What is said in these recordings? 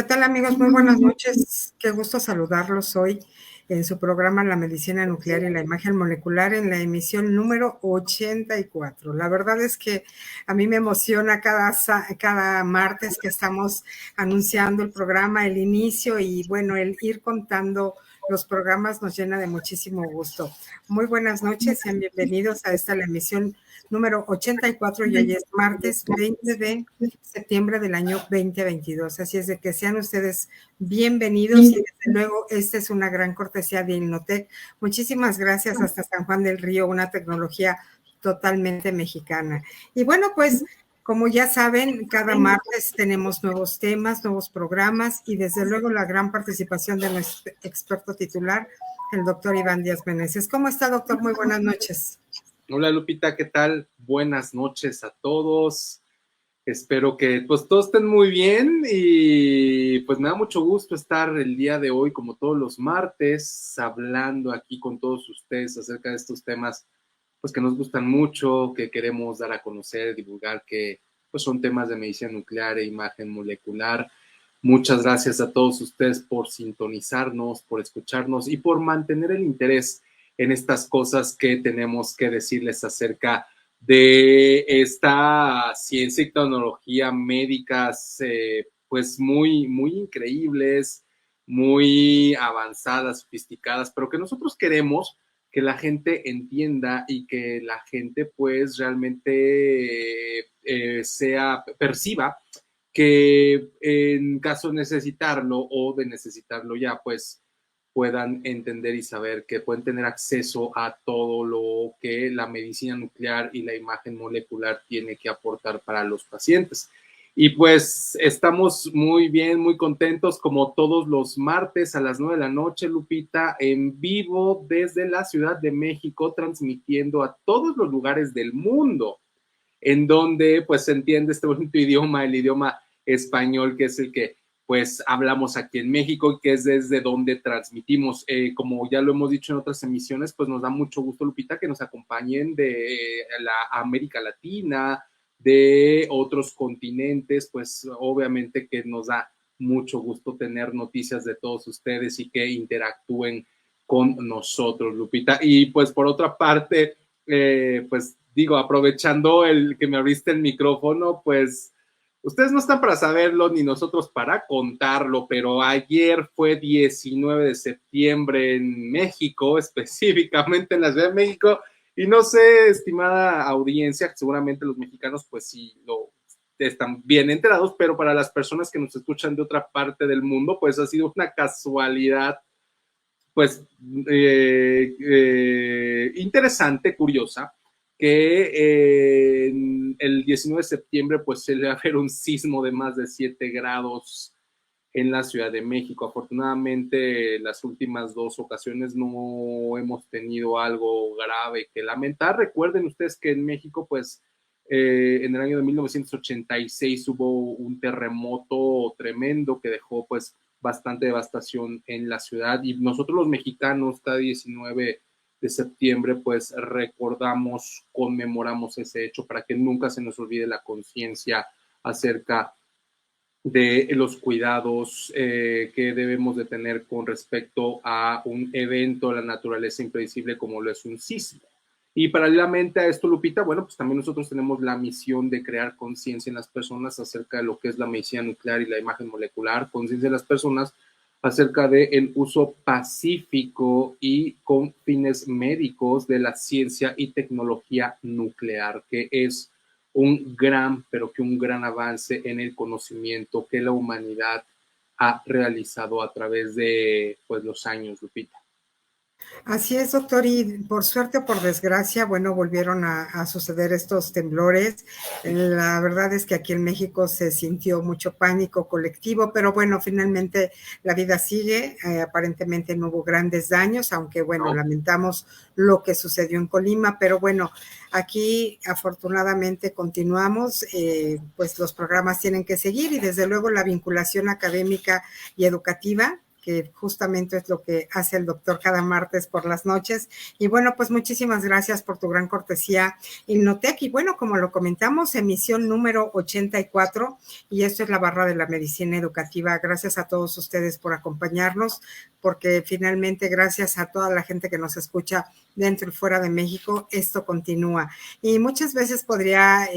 ¿Qué tal, amigos? Muy buenas noches. Qué gusto saludarlos hoy en su programa La Medicina Nuclear y la Imagen Molecular en la emisión número 84. La verdad es que a mí me emociona cada martes que estamos anunciando el programa, el inicio y bueno, el ir contando los programas nos llena de muchísimo gusto. Muy buenas noches, sean bienvenidos a esta la emisión número 84 y hoy es martes 20 de septiembre del año 2022. Así es de que sean ustedes bienvenidos y desde luego esta es una gran cortesía de Innotec. Muchísimas gracias hasta San Juan del Río, una tecnología totalmente mexicana. Y bueno, pues como ya saben, cada martes tenemos nuevos temas, nuevos programas y desde luego la gran participación de nuestro experto titular, el doctor Iván Díaz Meneses. ¿Cómo está, doctor? Muy buenas noches. Hola Lupita, ¿qué tal? Buenas noches a todos. Espero que pues todos estén muy bien y pues me da mucho gusto estar el día de hoy, como todos los martes, hablando aquí con todos ustedes acerca de estos temas pues que nos gustan mucho, que queremos dar a conocer, divulgar, que pues son temas de medicina nuclear e imagen molecular. Muchas gracias a todos ustedes por sintonizarnos, por escucharnos y por mantener el interés en estas cosas que tenemos que decirles acerca de esta ciencia y tecnología médicas, pues muy increíbles, muy avanzadas, sofisticadas, pero que nosotros queremos que la gente entienda y que la gente pues realmente perciba que en caso de necesitarlo o de necesitarlo ya, pues puedan entender y saber que pueden tener acceso a todo lo que la medicina nuclear y la imagen molecular tiene que aportar para los pacientes. Y pues estamos muy bien, muy contentos, como todos los martes a las 9 de la noche, Lupita, en vivo desde la Ciudad de México, transmitiendo a todos los lugares del mundo, en donde pues se entiende este bonito idioma, el idioma español, que es el que pues hablamos aquí en México y que es desde donde transmitimos. Como ya lo hemos dicho en otras emisiones, pues nos da mucho gusto, Lupita, que nos acompañen de la América Latina, de otros continentes, pues obviamente que nos da mucho gusto tener noticias de todos ustedes y que interactúen con nosotros, Lupita. Y pues por otra parte, pues digo, aprovechando el que me abriste el micrófono, pues ustedes no están para saberlo ni nosotros para contarlo, pero ayer fue 19 de septiembre en México, específicamente en la Ciudad de México, y no sé, estimada audiencia, seguramente los mexicanos pues sí lo están bien enterados, pero para las personas que nos escuchan de otra parte del mundo, pues ha sido una casualidad pues interesante, curiosa, que el 19 de septiembre pues se le va a ver un sismo de más de 7 grados en la Ciudad de México. Afortunadamente, las últimas 2 ocasiones no hemos tenido algo grave que lamentar. Recuerden ustedes que en México, pues, en el año de 1986 hubo un terremoto tremendo que dejó, pues, bastante devastación en la ciudad. Y nosotros los mexicanos, cada 19 de septiembre, pues, recordamos, conmemoramos ese hecho para que nunca se nos olvide la conciencia acerca de los cuidados que debemos de tener con respecto a un evento de la naturaleza impredecible como lo es un sismo. Y paralelamente a esto, Lupita, bueno, pues también nosotros tenemos la misión de crear conciencia en las personas acerca de lo que es la medicina nuclear y la imagen molecular, conciencia de las personas acerca del uso pacífico y con fines médicos de la ciencia y tecnología nuclear, que es un gran, pero que un gran avance en el conocimiento que la humanidad ha realizado a través de pues, los años, Lupita. Así es, doctor, y por suerte o por desgracia, bueno, volvieron a suceder estos temblores. La verdad es que aquí en México se sintió mucho pánico colectivo, pero bueno, finalmente la vida sigue. Aparentemente no hubo grandes daños, aunque bueno, lamentamos lo que sucedió en Colima, pero bueno, aquí afortunadamente continuamos, pues los programas tienen que seguir y desde luego la vinculación académica y educativa que justamente es lo que hace el doctor cada martes por las noches. Y bueno, pues muchísimas gracias por tu gran cortesía, Innotec. Y bueno, como lo comentamos, emisión número 84, y esto es la barra de la medicina educativa. Gracias a todos ustedes por acompañarnos, porque finalmente gracias a toda la gente que nos escucha dentro y fuera de México, esto continúa. Y muchas veces podría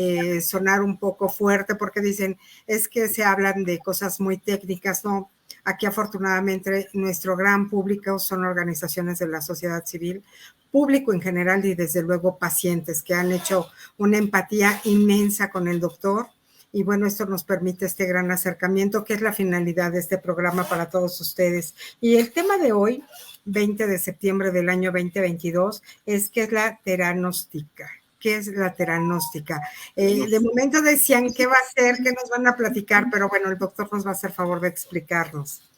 sonar un poco fuerte porque dicen, es que se hablan de cosas muy técnicas, ¿no? Aquí afortunadamente nuestro gran público son organizaciones de la sociedad civil, público en general y desde luego pacientes que han hecho una empatía inmensa con el doctor. Y bueno, esto nos permite este gran acercamiento, que es la finalidad de este programa para todos ustedes. Y el tema de hoy, 20 de septiembre del año 2022, es ¿qué es la teranóstica? ¿Qué es la teranóstica? De momento decían qué va a ser, qué nos van a platicar, pero bueno, el doctor nos va a hacer favor de explicarnos.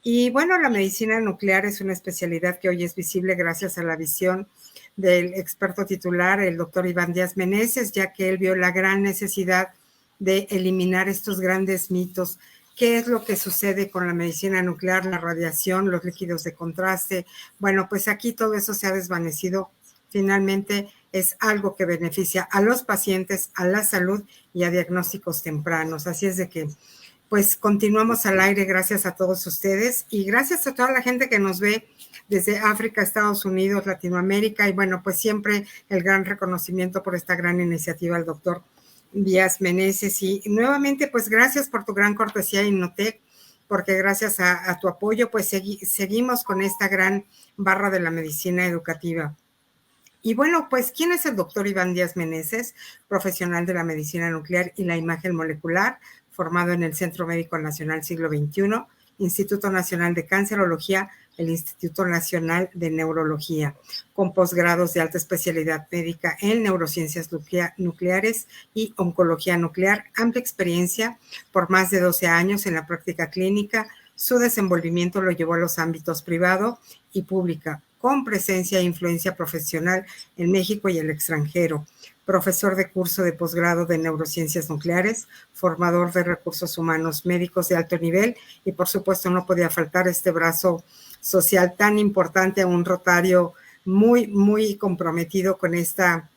Y bueno, la medicina nuclear es una especialidad que hoy es visible gracias a la visión del experto titular, el doctor Iván Díaz Meneses, ya que él vio la gran necesidad de eliminar estos grandes mitos. ¿Qué es lo que sucede con la medicina nuclear, la radiación, los líquidos de contraste? Bueno, pues aquí todo eso se ha desvanecido. Finalmente es algo que beneficia a los pacientes, a la salud y a diagnósticos tempranos. Así es de que, pues continuamos al aire gracias a todos ustedes y gracias a toda la gente que nos ve desde África, Estados Unidos, Latinoamérica, y bueno, pues siempre el gran reconocimiento por esta gran iniciativa al doctor Díaz Meneses. Y nuevamente, pues gracias por tu gran cortesía, Innotec, porque gracias a tu apoyo, pues seguimos con esta gran barra de la medicina educativa. Y bueno, pues, ¿quién es el doctor Iván Díaz Meneses? Profesional de la medicina nuclear y la imagen molecular, formado en el Centro Médico Nacional Siglo XXI, Instituto Nacional de Cancerología, el Instituto Nacional de Neurología, con posgrados de alta especialidad médica en neurociencias nucleares y oncología nuclear, amplia experiencia por más de 12 años en la práctica clínica. Su desenvolvimiento lo llevó a los ámbitos privado y pública, con presencia e influencia profesional en México y el extranjero. Profesor de curso de posgrado de neurociencias nucleares, formador de recursos humanos médicos de alto nivel y por supuesto no podía faltar este brazo social tan importante a un Rotario muy, muy comprometido con esta,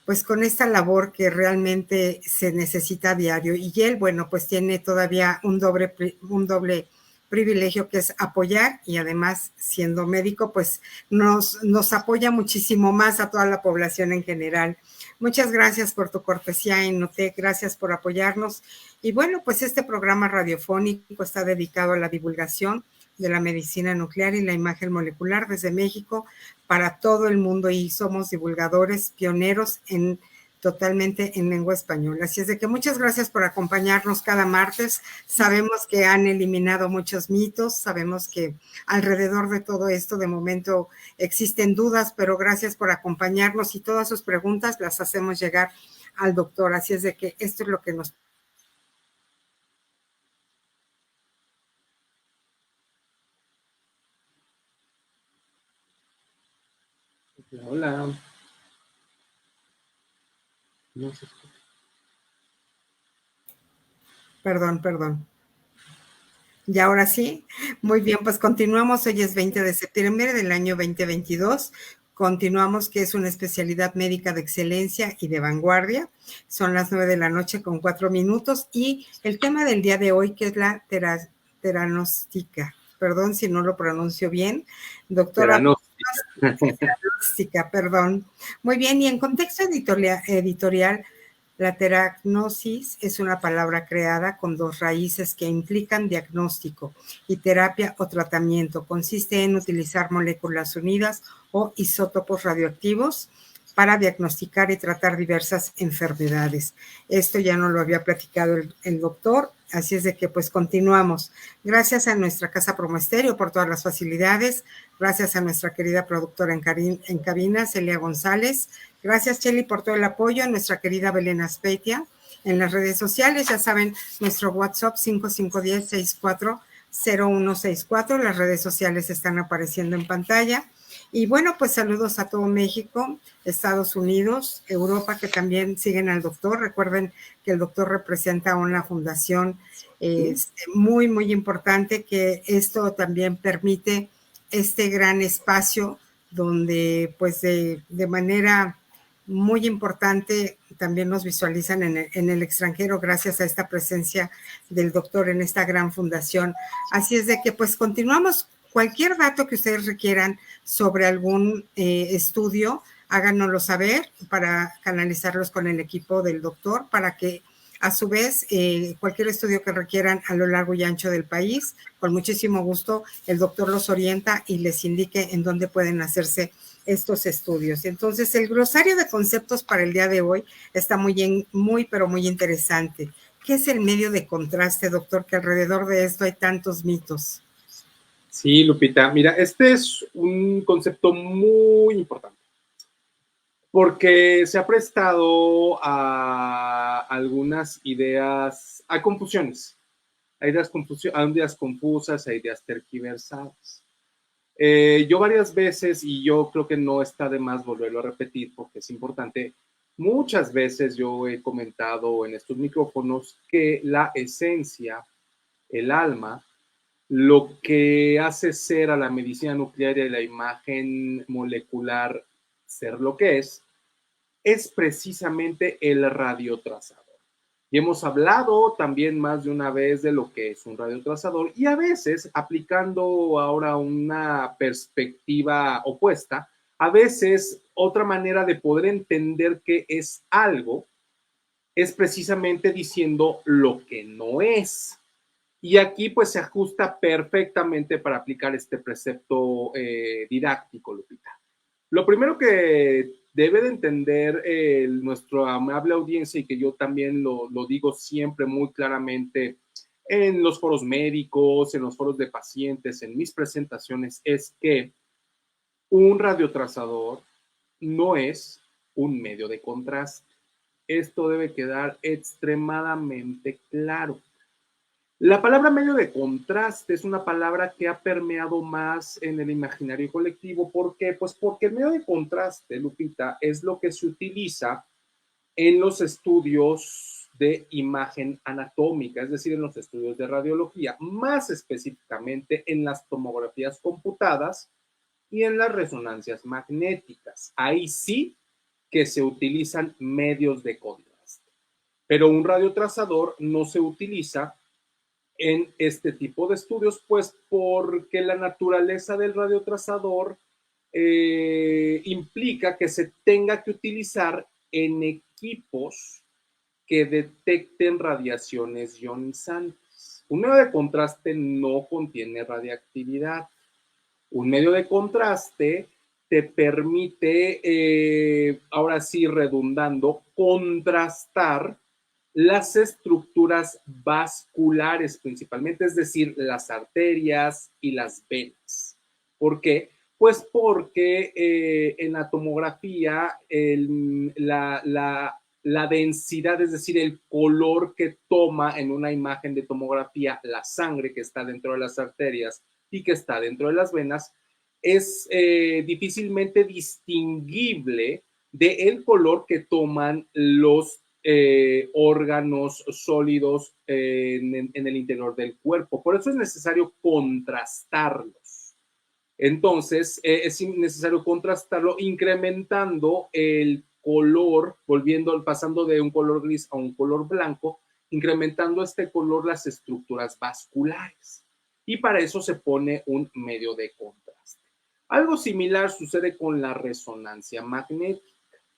pues con esta labor que realmente se necesita a diario. Y él, bueno, pues tiene todavía un doble privilegio que es apoyar y además siendo médico, pues nos apoya muchísimo más a toda la población en general. Muchas gracias por tu cortesía, Innotec, gracias por apoyarnos. Y bueno, pues este programa radiofónico está dedicado a la divulgación de la medicina nuclear y la imagen molecular desde México para todo el mundo y somos divulgadores pioneros totalmente en lengua española. Así es de que muchas gracias por acompañarnos cada martes. Sabemos que han eliminado muchos mitos, sabemos que alrededor de todo esto de momento existen dudas, pero gracias por acompañarnos y todas sus preguntas las hacemos llegar al doctor. Así es de que esto es lo que nos... Hola. No se escucha. Perdón. Y ahora sí, muy bien, pues continuamos. Hoy es 20 de septiembre del año 2022. Continuamos, que es una especialidad médica de excelencia y de vanguardia. Son las 9 de la noche con 4 minutos. Y el tema del día de hoy, que es la teranóstica. Perdón si no lo pronuncio bien. Doctora. Teranóstica, perdón. Muy bien, y en contexto editorial, la teragnosis es una palabra creada con dos raíces que implican diagnóstico y terapia o tratamiento. Consiste en utilizar moléculas unidas o isótopos radioactivos para diagnosticar y tratar diversas enfermedades. Esto ya nos lo había platicado el doctor, así es de que pues continuamos. Gracias a nuestra Casa Promo Estéreo por todas las facilidades, gracias a nuestra querida productora en cabina, Celia González, gracias Cheli por todo el apoyo, a nuestra querida Belén Aspeitia, en las redes sociales, ya saben, nuestro WhatsApp 5510-640164, las redes sociales están apareciendo en pantalla. Y bueno, pues saludos a todo México, Estados Unidos, Europa, que también siguen al doctor. Recuerden que el doctor representa una fundación muy, muy importante, que esto también permite este gran espacio donde pues de manera muy importante también nos visualizan en el extranjero gracias a esta presencia del doctor en esta gran fundación. Así es de que pues continuamos. Cualquier dato que ustedes requieran sobre algún estudio, háganoslo saber para canalizarlos con el equipo del doctor, para que a su vez cualquier estudio que requieran a lo largo y ancho del país, con muchísimo gusto el doctor los orienta y les indique en dónde pueden hacerse estos estudios. Entonces, el glosario de conceptos para el día de hoy está pero muy interesante. ¿Qué es el medio de contraste, doctor? Que alrededor de esto hay tantos mitos. Sí, Lupita, mira, este es un concepto muy importante porque se ha prestado a algunas ideas, a confusiones, a ideas confusas, a ideas tergiversadas. Yo varias veces, y yo creo que no está de más volverlo a repetir porque es importante, muchas veces yo he comentado en estos micrófonos que la esencia, el alma, lo que hace ser a la medicina nuclear y la imagen molecular ser lo que es precisamente el radiotrazador. Y hemos hablado también más de una vez de lo que es un radiotrazador y a veces, aplicando ahora una perspectiva opuesta, a veces otra manera de poder entender qué es algo es precisamente diciendo lo que no es. Y aquí pues se ajusta perfectamente para aplicar este precepto didáctico, Lupita. Lo primero que debe de entender nuestra amable audiencia y que yo también lo digo siempre muy claramente en los foros médicos, en los foros de pacientes, en mis presentaciones, es que un radiotrazador no es un medio de contraste. Esto debe quedar extremadamente claro. La palabra medio de contraste es una palabra que ha permeado más en el imaginario colectivo. ¿Por qué? Pues porque el medio de contraste, Lupita, es lo que se utiliza en los estudios de imagen anatómica, es decir, en los estudios de radiología, más específicamente en las tomografías computadas y en las resonancias magnéticas. Ahí sí que se utilizan medios de contraste. Pero un radiotrazador no se utiliza en este tipo de estudios, pues porque la naturaleza del radiotrazador implica que se tenga que utilizar en equipos que detecten radiaciones ionizantes. Un medio de contraste no contiene radiactividad. Un medio de contraste te permite, ahora sí redundando, contrastar las estructuras vasculares principalmente, es decir, las arterias y las venas. ¿Por qué? Pues porque en la tomografía la densidad, es decir, el color que toma en una imagen de tomografía la sangre que está dentro de las arterias y que está dentro de las venas, es difícilmente distinguible del color que toman los órganos sólidos en el interior del cuerpo. Por eso es necesario contrastarlos. Entonces, es necesario contrastarlo incrementando el color, pasando de un color gris a un color blanco, incrementando este color las estructuras vasculares. Y para eso se pone un medio de contraste. Algo similar sucede con la resonancia magnética.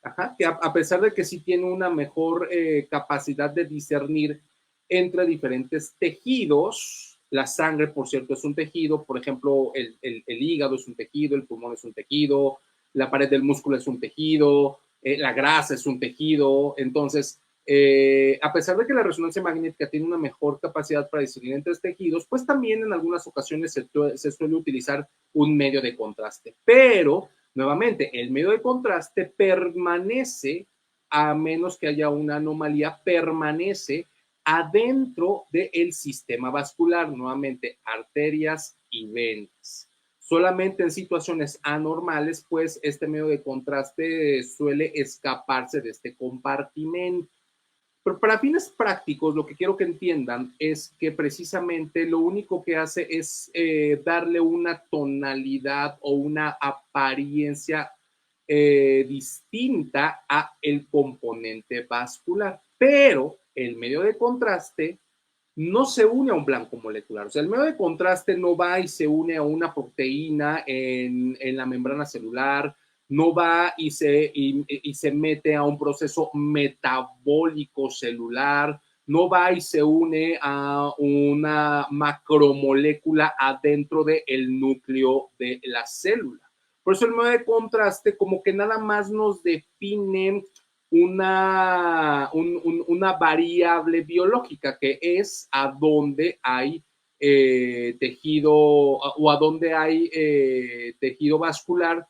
Ajá, que a pesar de que sí tiene una mejor capacidad de discernir entre diferentes tejidos, la sangre, por cierto, es un tejido, por ejemplo, el hígado es un tejido, el pulmón es un tejido, la pared del músculo es un tejido, la grasa es un tejido, entonces, a pesar de que la resonancia magnética tiene una mejor capacidad para discernir entre tejidos, pues también en algunas ocasiones se suele utilizar un medio de contraste, pero nuevamente, el medio de contraste permanece, a menos que haya una anomalía, permanece adentro del sistema vascular, nuevamente, arterias y venas. Solamente en situaciones anormales, pues este medio de contraste suele escaparse de este compartimento. Pero para fines prácticos, lo que quiero que entiendan es que precisamente lo único que hace es darle una tonalidad o una apariencia distinta a el componente vascular. Pero el medio de contraste no se une a un blanco molecular. O sea, el medio de contraste no va y se une a una proteína en la membrana celular, no va y se mete a un proceso metabólico celular, no va y se une a una macromolécula adentro del núcleo de la célula. Por eso el medio de contraste como que nada más nos define una variable biológica, que es a dónde hay tejido o a dónde hay tejido vascular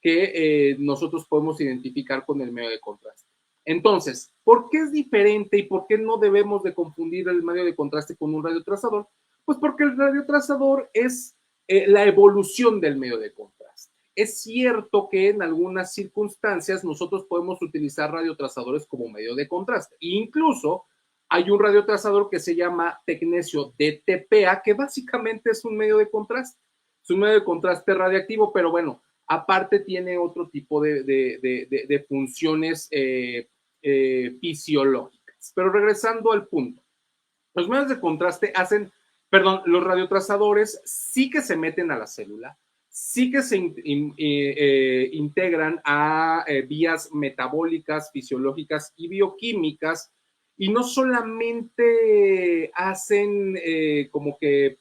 que nosotros podemos identificar con el medio de contraste. Entonces, ¿por qué es diferente y por qué no debemos de confundir el medio de contraste con un radiotrazador? Pues porque el radiotrazador es la evolución del medio de contraste. Es cierto que en algunas circunstancias nosotros podemos utilizar radiotrazadores como medio de contraste. E incluso hay un radiotrazador que se llama Tecnesio DTPA, que básicamente es un medio de contraste. Es un medio de contraste radiactivo, pero bueno, aparte tiene otro tipo de funciones fisiológicas. Pero regresando al punto, los medios de contraste los radiotrazadores sí que se meten a la célula, sí que se integran a vías metabólicas, fisiológicas y bioquímicas, y no solamente hacen como que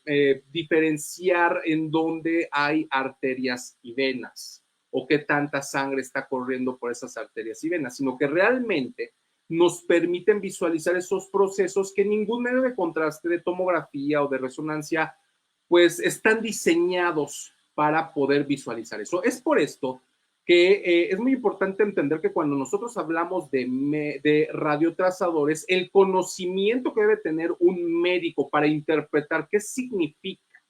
diferenciar en dónde hay arterias y venas o qué tanta sangre está corriendo por esas arterias y venas, sino que realmente nos permiten visualizar esos procesos que ningún medio de contraste, de tomografía o de resonancia, pues están diseñados para poder visualizar eso. Es por esto que es muy importante entender que cuando nosotros hablamos de radiotrazadores, el conocimiento que debe tener un médico para interpretar qué significa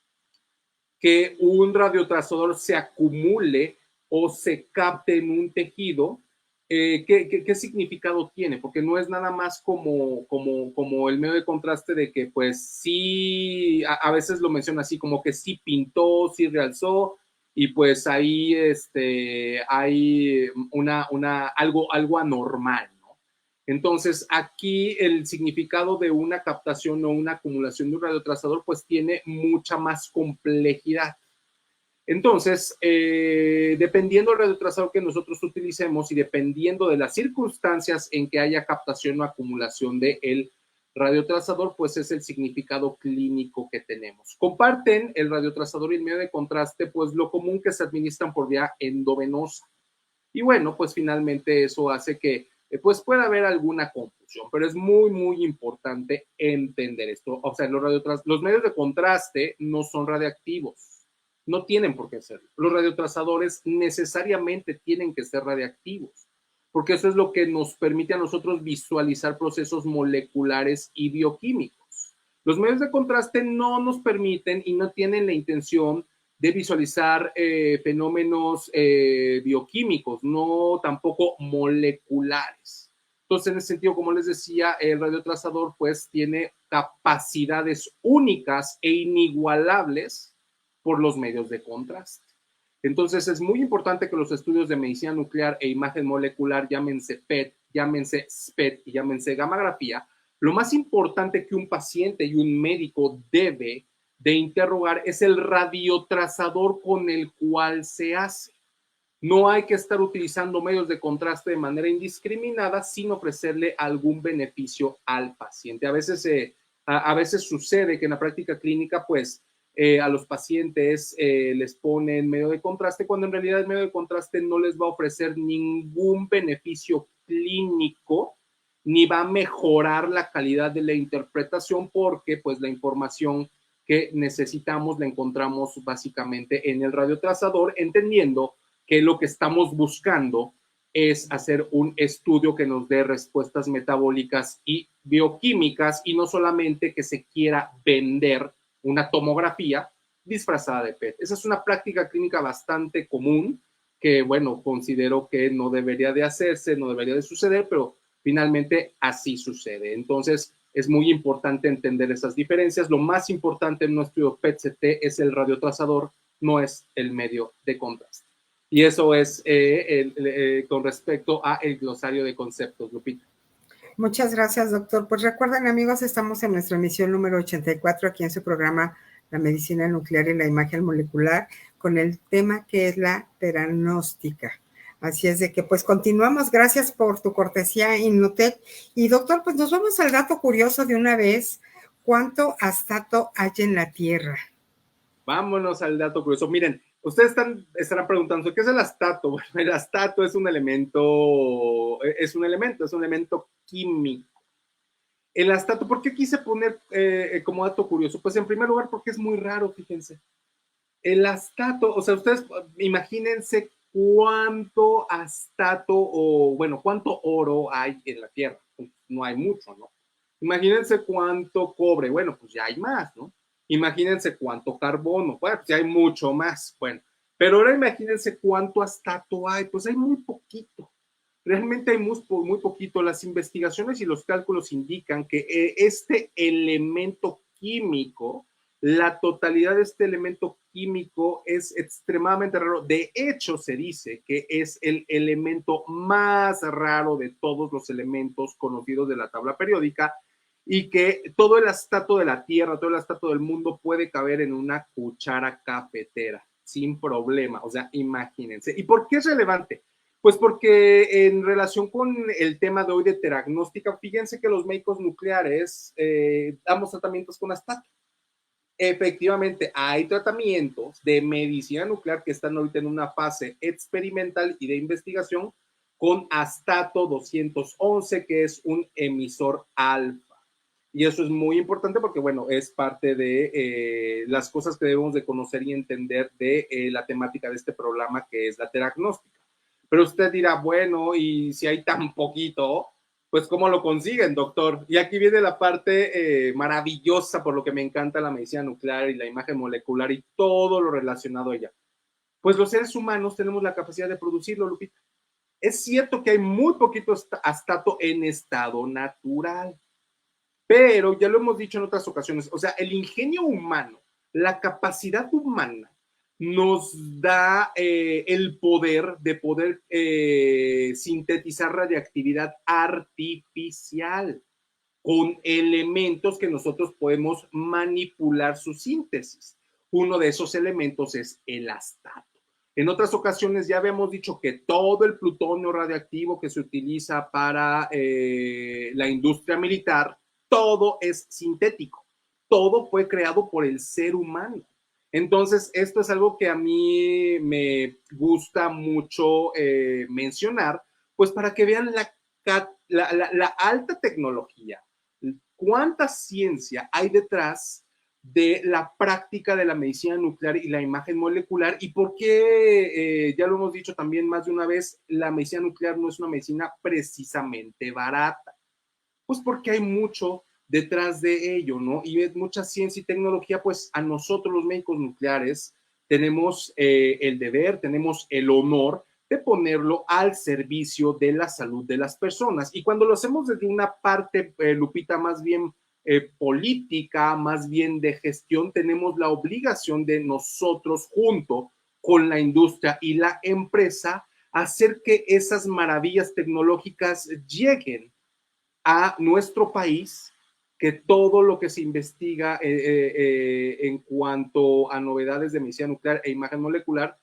que un radiotrazador se acumule o se capte en un tejido, ¿qué significado tiene? Porque no es nada más como el medio de contraste de que pues sí, a veces lo menciona así, como que sí pintó, sí realzó, y pues ahí hay algo anormal, ¿no? Entonces, aquí el significado de una captación o una acumulación de un radiotrazador pues tiene mucha más complejidad. Entonces, dependiendo del radiotrazador que nosotros utilicemos y dependiendo de las circunstancias en que haya captación o acumulación del radiotrazador, pues es el significado clínico que tenemos. Comparten el radiotrazador y el medio de contraste, pues lo común que se administran por vía endovenosa. Y bueno, pues finalmente eso hace que pues pueda haber alguna confusión, pero es muy, muy importante entender esto. O sea, los medios de contraste no son radiactivos. No tienen por qué serlo. Los radiotrazadores necesariamente tienen que ser radiactivos, porque eso es lo que nos permite a nosotros visualizar procesos moleculares y bioquímicos. Los medios de contraste no nos permiten y no tienen la intención de visualizar fenómenos bioquímicos, no tampoco moleculares. Entonces, en ese sentido, como les decía, el radiotrazador pues tiene capacidades únicas e inigualables por los medios de contraste. Entonces, es muy importante que los estudios de medicina nuclear e imagen molecular, llámense PET, llámense SPET y llámense gammagrafía, lo más importante que un paciente y un médico debe de interrogar es el radiotrazador con el cual se hace. No hay que estar utilizando medios de contraste de manera indiscriminada sin ofrecerle algún beneficio al paciente. A veces sucede que en la práctica clínica, pues, a los pacientes les ponen medio de contraste cuando en realidad el medio de contraste no les va a ofrecer ningún beneficio clínico ni va a mejorar la calidad de la interpretación porque pues la información que necesitamos la encontramos básicamente en el radiotrazador, entendiendo que lo que estamos buscando es hacer un estudio que nos dé respuestas metabólicas y bioquímicas y no solamente que se quiera vender una tomografía disfrazada de PET. Esa es una práctica clínica bastante común que, bueno, considero que no debería de hacerse, no debería de suceder, pero finalmente así sucede. Entonces, es muy importante entender esas diferencias. Lo más importante en nuestro PET-CT es el radiotrazador, no es el medio de contraste. Y eso es con respecto a el glosario de conceptos, Lupita. Muchas gracias, doctor. Pues recuerden, amigos, estamos en nuestra emisión número 84 aquí en su programa La Medicina Nuclear y la Imagen Molecular con el tema que es la teranóstica. Así es de que pues continuamos. Gracias por tu cortesía, Innotech. Y doctor, pues nos vamos al dato curioso de una vez. ¿Cuánto astato hay en la Tierra? Vámonos al dato curioso. Miren, ustedes estarán preguntando, ¿qué es el astato? Bueno, el astato es un elemento químico. El astato, ¿por qué quise poner como dato curioso? Pues en primer lugar porque es muy raro, fíjense. El astato, o sea, ustedes imagínense cuánto astato o, bueno, cuánto oro hay en la Tierra. Pues no hay mucho, ¿no? Imagínense cuánto cobre, bueno, pues ya hay más, ¿no? Imagínense cuánto carbono, bueno, pues ya hay mucho más, bueno. Pero ahora imagínense cuánto astato hay, pues hay muy poquito. Realmente hay muy poquito. Las investigaciones y los cálculos indican que este elemento químico, la totalidad de este elemento químico es extremadamente raro. De hecho, se dice que es el elemento más raro de todos los elementos conocidos de la tabla periódica y que todo el astato de la Tierra, todo el astato del mundo puede caber en una cuchara cafetera sin problema. O sea, imagínense. ¿Y por qué es relevante? Pues porque en relación con el tema de hoy de teragnóstica, fíjense que los médicos nucleares damos tratamientos con astato. Efectivamente, hay tratamientos de medicina nuclear que están ahorita en una fase experimental y de investigación con astato 211, que es un emisor alfa. Y eso es muy importante porque, bueno, es parte de las cosas que debemos de conocer y entender de la temática de este programa que es la teragnóstica. Pero usted dirá, bueno, y si hay tan poquito, pues ¿cómo lo consiguen, doctor? Y aquí viene la parte maravillosa, por lo que me encanta la medicina nuclear y la imagen molecular y todo lo relacionado a ella. Pues los seres humanos tenemos la capacidad de producirlo, Lupita. Es cierto que hay muy poquito astato en estado natural, pero ya lo hemos dicho en otras ocasiones, o sea, el ingenio humano, la capacidad humana nos da el poder de poder sintetizar radiactividad artificial con elementos que nosotros podemos manipular su síntesis. Uno de esos elementos es el astato. En otras ocasiones ya habíamos dicho que todo el plutonio radiactivo que se utiliza para la industria militar, todo es sintético. Todo fue creado por el ser humano. Entonces, esto es algo que a mí me gusta mucho mencionar, pues para que vean la alta tecnología, cuánta ciencia hay detrás de la práctica de la medicina nuclear y la imagen molecular y por qué, ya lo hemos dicho también más de una vez, la medicina nuclear no es una medicina precisamente barata. Pues porque hay mucho detrás de ello, ¿no? Y es mucha ciencia y tecnología, pues a nosotros los médicos nucleares tenemos el deber, tenemos el honor de ponerlo al servicio de la salud de las personas. Y cuando lo hacemos desde una parte, Lupita, más bien política, más bien de gestión, tenemos la obligación de nosotros, junto con la industria y la empresa, hacer que esas maravillas tecnológicas lleguen a nuestro país, que todo lo que se investiga en cuanto a novedades de medicina nuclear e imagen molecular,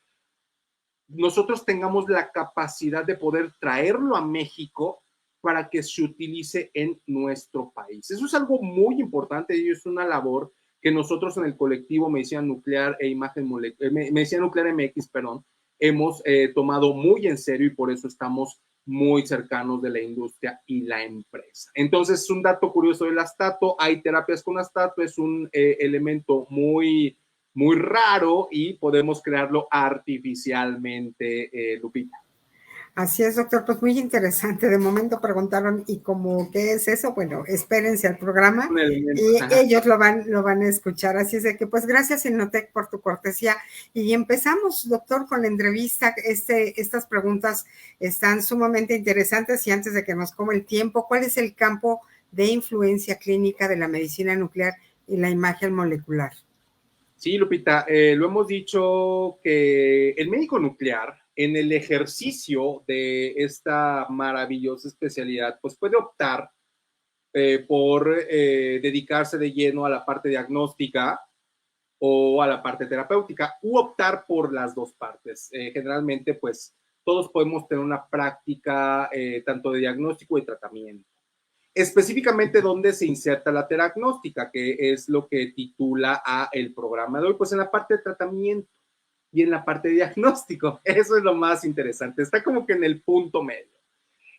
nosotros tengamos la capacidad de poder traerlo a México para que se utilice en nuestro país. Eso es algo muy importante y es una labor que nosotros en el colectivo Medicina Nuclear e Imagen Medicina Nuclear MX, perdón, hemos tomado muy en serio y por eso estamos muy cercanos de la industria y la empresa. Entonces, un dato curioso del astato, hay terapias con astato, es un elemento muy raro y podemos crearlo artificialmente, Lupita. Así es, doctor, pues muy interesante. De momento preguntaron, ¿y cómo qué es eso? Bueno, espérense al programa Un elemento. y Ajá. ellos lo van a escuchar. Así es de que, pues gracias, Innotec, por tu cortesía. Y empezamos, doctor, con la entrevista. Estas preguntas están sumamente interesantes y antes de que nos coma el tiempo, ¿cuál es el campo de influencia clínica de la medicina nuclear y la imagen molecular? Sí, Lupita, lo hemos dicho que el médico nuclear, en el ejercicio de esta maravillosa especialidad, pues puede optar por dedicarse de lleno a la parte diagnóstica o a la parte terapéutica, u optar por las dos partes. Generalmente, pues todos podemos tener una práctica tanto de diagnóstico y tratamiento. Específicamente, ¿dónde se inserta la terapéutica? Que es lo que titula a el programa de hoy, pues en la parte de tratamiento y en la parte de diagnóstico. Eso es lo más interesante. Está como que en el punto medio.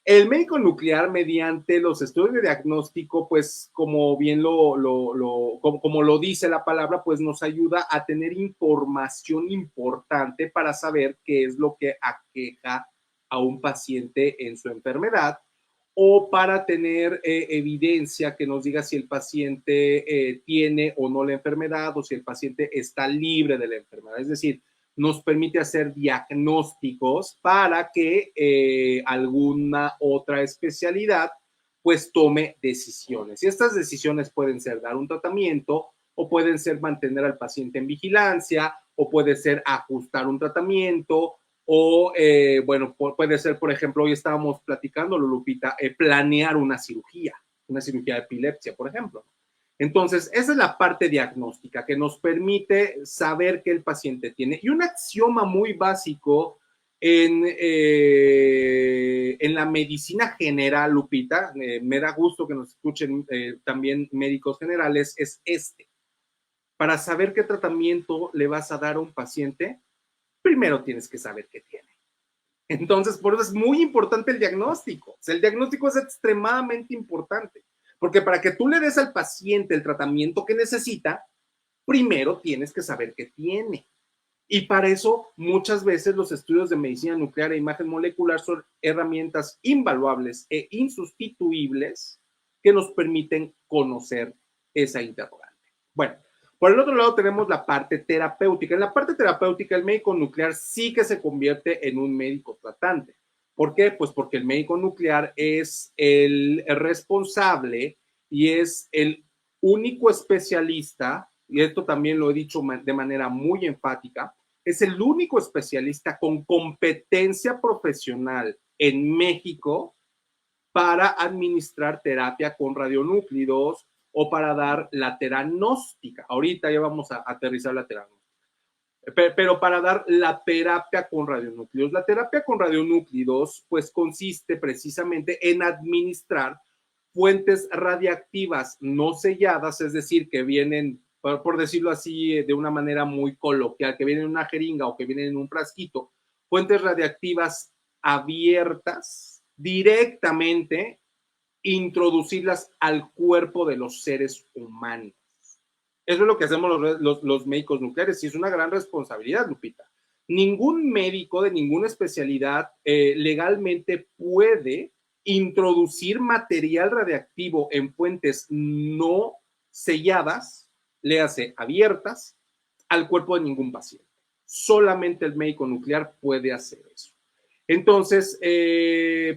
El médico nuclear, mediante los estudios de diagnóstico, pues como bien como lo dice la palabra, pues nos ayuda a tener información importante para saber qué es lo que aqueja a un paciente en su enfermedad o para tener evidencia que nos diga si el paciente tiene o no la enfermedad o si el paciente está libre de la enfermedad. Es decir, nos permite hacer diagnósticos para que alguna otra especialidad pues tome decisiones. Y estas decisiones pueden ser dar un tratamiento o pueden ser mantener al paciente en vigilancia o puede ser ajustar un tratamiento o, bueno, puede ser, por ejemplo, hoy estábamos platicando, Lupita, planear una cirugía de epilepsia, por ejemplo. Entonces, esa es la parte diagnóstica que nos permite saber qué el paciente tiene. Y un axioma muy básico en la medicina general, Lupita, me da gusto que nos escuchen también médicos generales, es este. Para saber qué tratamiento le vas a dar a un paciente, primero tienes que saber qué tiene. Entonces, por eso es muy importante el diagnóstico. O sea, el diagnóstico es extremadamente importante, porque para que tú le des al paciente el tratamiento que necesita, primero tienes que saber qué tiene. Y para eso, muchas veces los estudios de medicina nuclear e imagen molecular son herramientas invaluables e insustituibles que nos permiten conocer esa interrogante. Bueno, por el otro lado tenemos la parte terapéutica. En la parte terapéutica, el médico nuclear sí que se convierte en un médico tratante. ¿Por qué? Pues porque el médico nuclear es el responsable y es el único especialista, y esto también lo he dicho de manera muy enfática, es el único especialista con competencia profesional en México para administrar terapia con radionúclidos o para dar la teranóstica. Ahorita ya vamos a aterrizar la teranóstica. Pero para dar la terapia con radionúclidos. La terapia con radionúclidos pues consiste precisamente en administrar fuentes radiactivas no selladas, es decir, que vienen, por decirlo así de una manera muy coloquial, que vienen en una jeringa o que vienen en un frasquito, fuentes radiactivas abiertas directamente, introducirlas al cuerpo de los seres humanos. Eso es lo que hacemos los médicos nucleares y es una gran responsabilidad, Lupita. Ningún médico de ninguna especialidad legalmente puede introducir material radiactivo en fuentes no selladas, léase abiertas, al cuerpo de ningún paciente. Solamente el médico nuclear puede hacer eso. Entonces,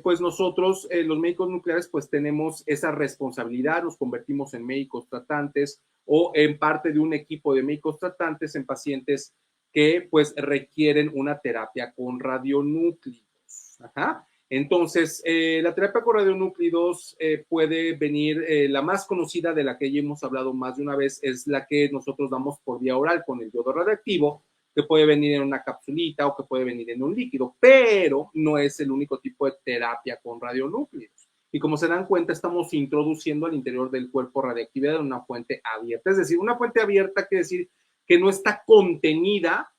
pues nosotros, los médicos nucleares, pues tenemos esa responsabilidad, nos convertimos en médicos tratantes o en parte de un equipo de médicos tratantes en pacientes que pues requieren una terapia con radionúclidos. Ajá. Entonces, la terapia con radionúclidos puede venir, la más conocida de la que ya hemos hablado más de una vez, es la que nosotros damos por vía oral con el yodo radioactivo, que puede venir en una capsulita o que puede venir en un líquido, pero no es el único tipo de terapia con radionúclidos. Y como se dan cuenta, estamos introduciendo al interior del cuerpo radioactividad en una fuente abierta. Es decir, una fuente abierta quiere decir que no está contenida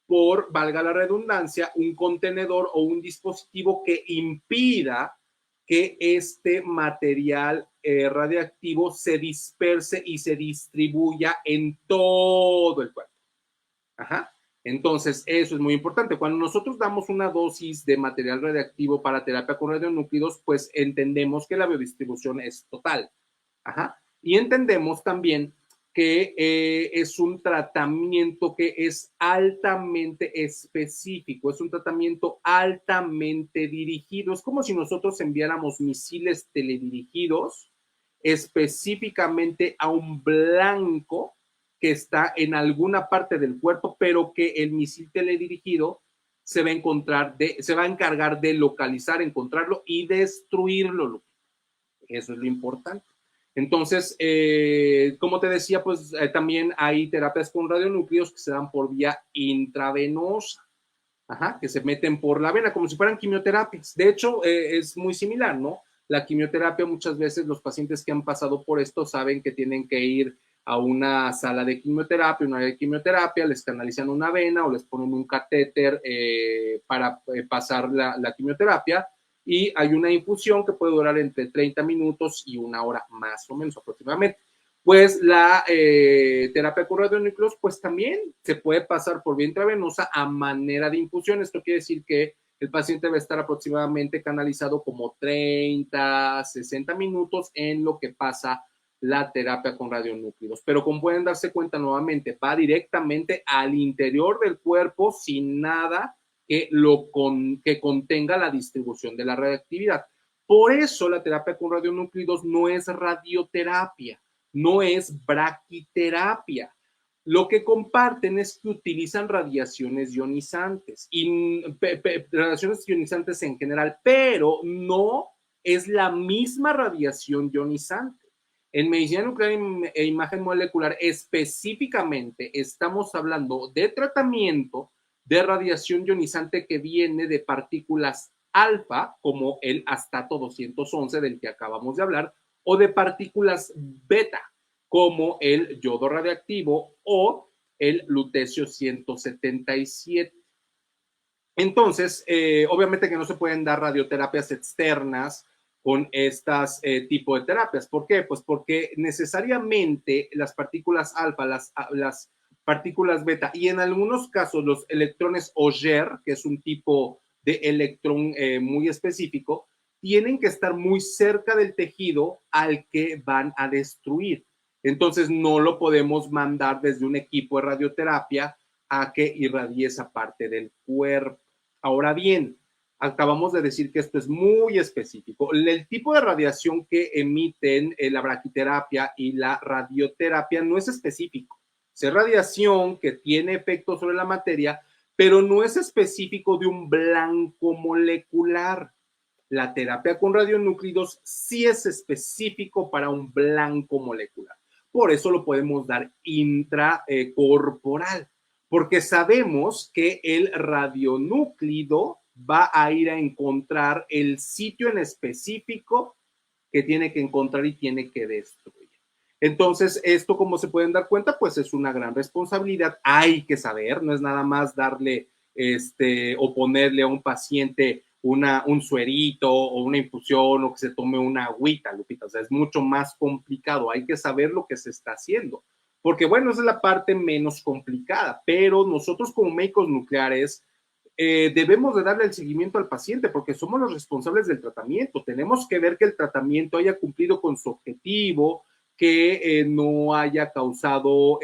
por, valga la redundancia, un contenedor o un dispositivo que impida que este material radioactivo se disperse y se distribuya en todo el cuerpo. Ajá. Entonces, eso es muy importante. Cuando nosotros damos una dosis de material radiactivo para terapia con radionúclidos, pues entendemos que la biodistribución es total. Ajá. Y entendemos también que es un tratamiento que es altamente específico, es un tratamiento altamente dirigido. Es como si nosotros enviáramos misiles teledirigidos específicamente a un blanco que está en alguna parte del cuerpo, pero que el misil teledirigido se va a encargar de localizar, encontrarlo y destruirlo. Eso es lo importante. Entonces, como te decía, pues también hay terapias con radionúcleos que se dan por vía intravenosa, ajá, que se meten por la vena, como si fueran quimioterapias. De hecho, es muy similar, ¿no? La quimioterapia, muchas veces los pacientes que han pasado por esto saben que tienen que ir a una sala de quimioterapia, una área de quimioterapia, les canalizan una vena o les ponen un catéter para pasar la quimioterapia, y hay una infusión que puede durar entre 30 minutos y una hora más o menos aproximadamente. Pues la terapia con radionúcleos, pues también se puede pasar por vía intravenosa a manera de infusión. Esto quiere decir que el paciente va a estar aproximadamente canalizado como 30, 60 minutos en lo que pasa la terapia con radionúcleos. Pero como pueden darse cuenta nuevamente, va directamente al interior del cuerpo sin nada que contenga la distribución de la radioactividad. Por eso la terapia con radionúclidos no es radioterapia, no es braquiterapia. Lo que comparten es que utilizan radiaciones ionizantes, y radiaciones ionizantes en general, pero no es la misma radiación ionizante. En medicina nuclear e imagen molecular específicamente estamos hablando de tratamiento de radiación ionizante que viene de partículas alfa, como el astato 211 del que acabamos de hablar, o de partículas beta, como el yodo radiactivo o el lutecio 177. Entonces, obviamente que no se pueden dar radioterapias externas con estas tipo de terapias. ¿Por qué? Pues porque necesariamente las partículas alfa, las partículas beta y en algunos casos los electrones Auger, que es un tipo de electrón muy específico, tienen que estar muy cerca del tejido al que van a destruir. Entonces no lo podemos mandar desde un equipo de radioterapia a que irradie esa parte del cuerpo. Ahora bien, acabamos de decir que esto es muy específico. El tipo de radiación que emiten la braquiterapia y la radioterapia no es específico. Es radiación que tiene efecto sobre la materia, pero no es específico de un blanco molecular. La terapia con radionúclidos sí es específico para un blanco molecular. Por eso lo podemos dar intracorporal, porque sabemos que el radionúclido va a ir a encontrar el sitio en específico que tiene que encontrar y tiene que destruir. Entonces, esto, como se pueden dar cuenta, pues es una gran responsabilidad. Hay que saber, no es nada más darle o ponerle a un paciente un suerito o una infusión o que se tome una agüita, Lupita. O sea, es mucho más complicado. Hay que saber lo que se está haciendo. Porque, bueno, esa es la parte menos complicada, pero nosotros como médicos nucleares debemos de darle el seguimiento al paciente porque somos los responsables del tratamiento. Tenemos que ver que el tratamiento haya cumplido con su objetivo, que no haya causado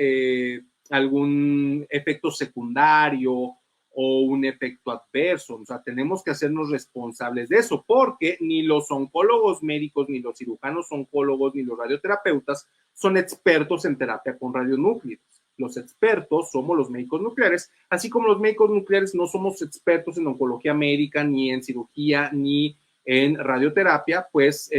algún efecto secundario o un efecto adverso. O sea, tenemos que hacernos responsables de eso, porque ni los oncólogos médicos, ni los cirujanos oncólogos, ni los radioterapeutas son expertos en terapia con radionúclidos. Los expertos somos los médicos nucleares, así como los médicos nucleares no somos expertos en oncología médica, ni en cirugía, ni en radioterapia, pues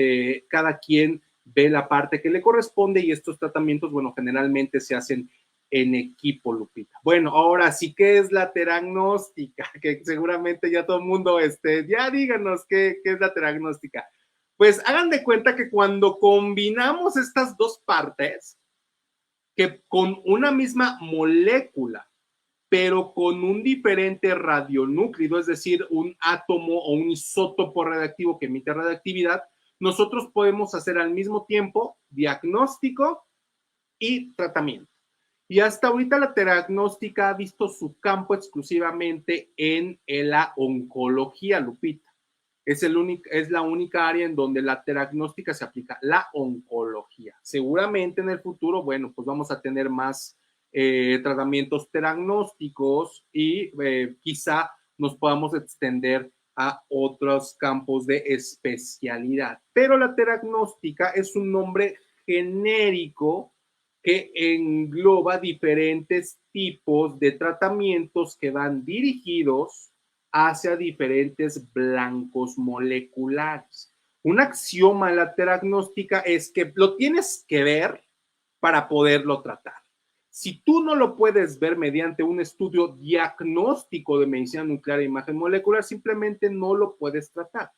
cada quien ve la parte que le corresponde y estos tratamientos, bueno, generalmente se hacen en equipo, Lupita. Bueno, ahora sí, ¿qué es la teragnóstica? Que seguramente ya todo el mundo, ya díganos qué es la teragnóstica. Pues hagan de cuenta que cuando combinamos estas dos partes, que con una misma molécula, pero con un diferente radionúclido, es decir, un átomo o un isótopo radiactivo que emite radiactividad, nosotros podemos hacer al mismo tiempo diagnóstico y tratamiento. Y hasta ahorita la terapéutica ha visto su campo exclusivamente en la oncología, Lupita. Es la única área en donde la terapéutica se aplica, la oncología. Seguramente en el futuro, bueno, pues vamos a tener más tratamientos terapéuticos y quizá nos podamos extender a otros campos de especialidad. Pero la terapéutica es un nombre genérico que engloba diferentes tipos de tratamientos que van dirigidos hacia diferentes blancos moleculares. Un axioma de la terapéutica es que lo tienes que ver para poderlo tratar. Si tú no lo puedes ver mediante un estudio diagnóstico de medicina nuclear e imagen molecular, simplemente no lo puedes tratar.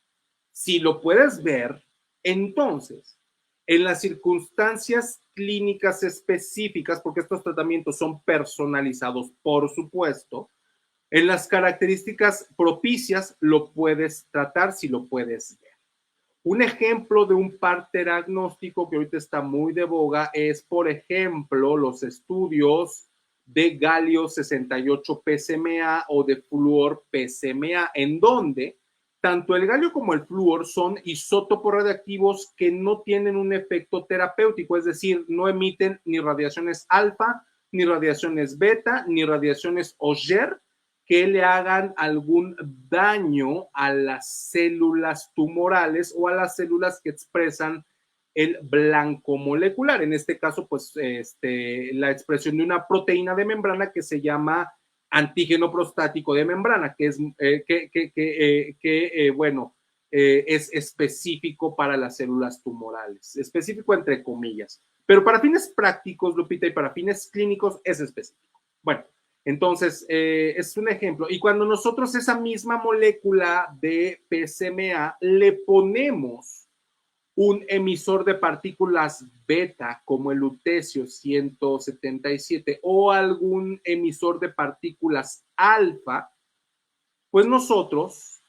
Si lo puedes ver, entonces, en las circunstancias clínicas específicas, porque estos tratamientos son personalizados, por supuesto, en las características propicias lo puedes tratar si lo puedes ver. Un ejemplo de un par terapéutico que ahorita está muy de boga es, por ejemplo, los estudios de galio 68 PSMA o de flúor PSMA, en donde tanto el galio como el flúor son isótopos radiactivos que no tienen un efecto terapéutico, es decir, no emiten ni radiaciones alfa, ni radiaciones beta, ni radiaciones Auger, que le hagan algún daño a las células tumorales o a las células que expresan el blanco molecular. En este caso, pues, la expresión de una proteína de membrana que se llama antígeno prostático de membrana, que es, bueno, es específico para las células tumorales, específico entre comillas, pero para fines prácticos, Lupita, y para fines clínicos es específico. Bueno, entonces, es un ejemplo. Y cuando nosotros esa misma molécula de PSMA le ponemos un emisor de partículas beta como el lutecio 177 o algún emisor de partículas alfa, pues nosotros,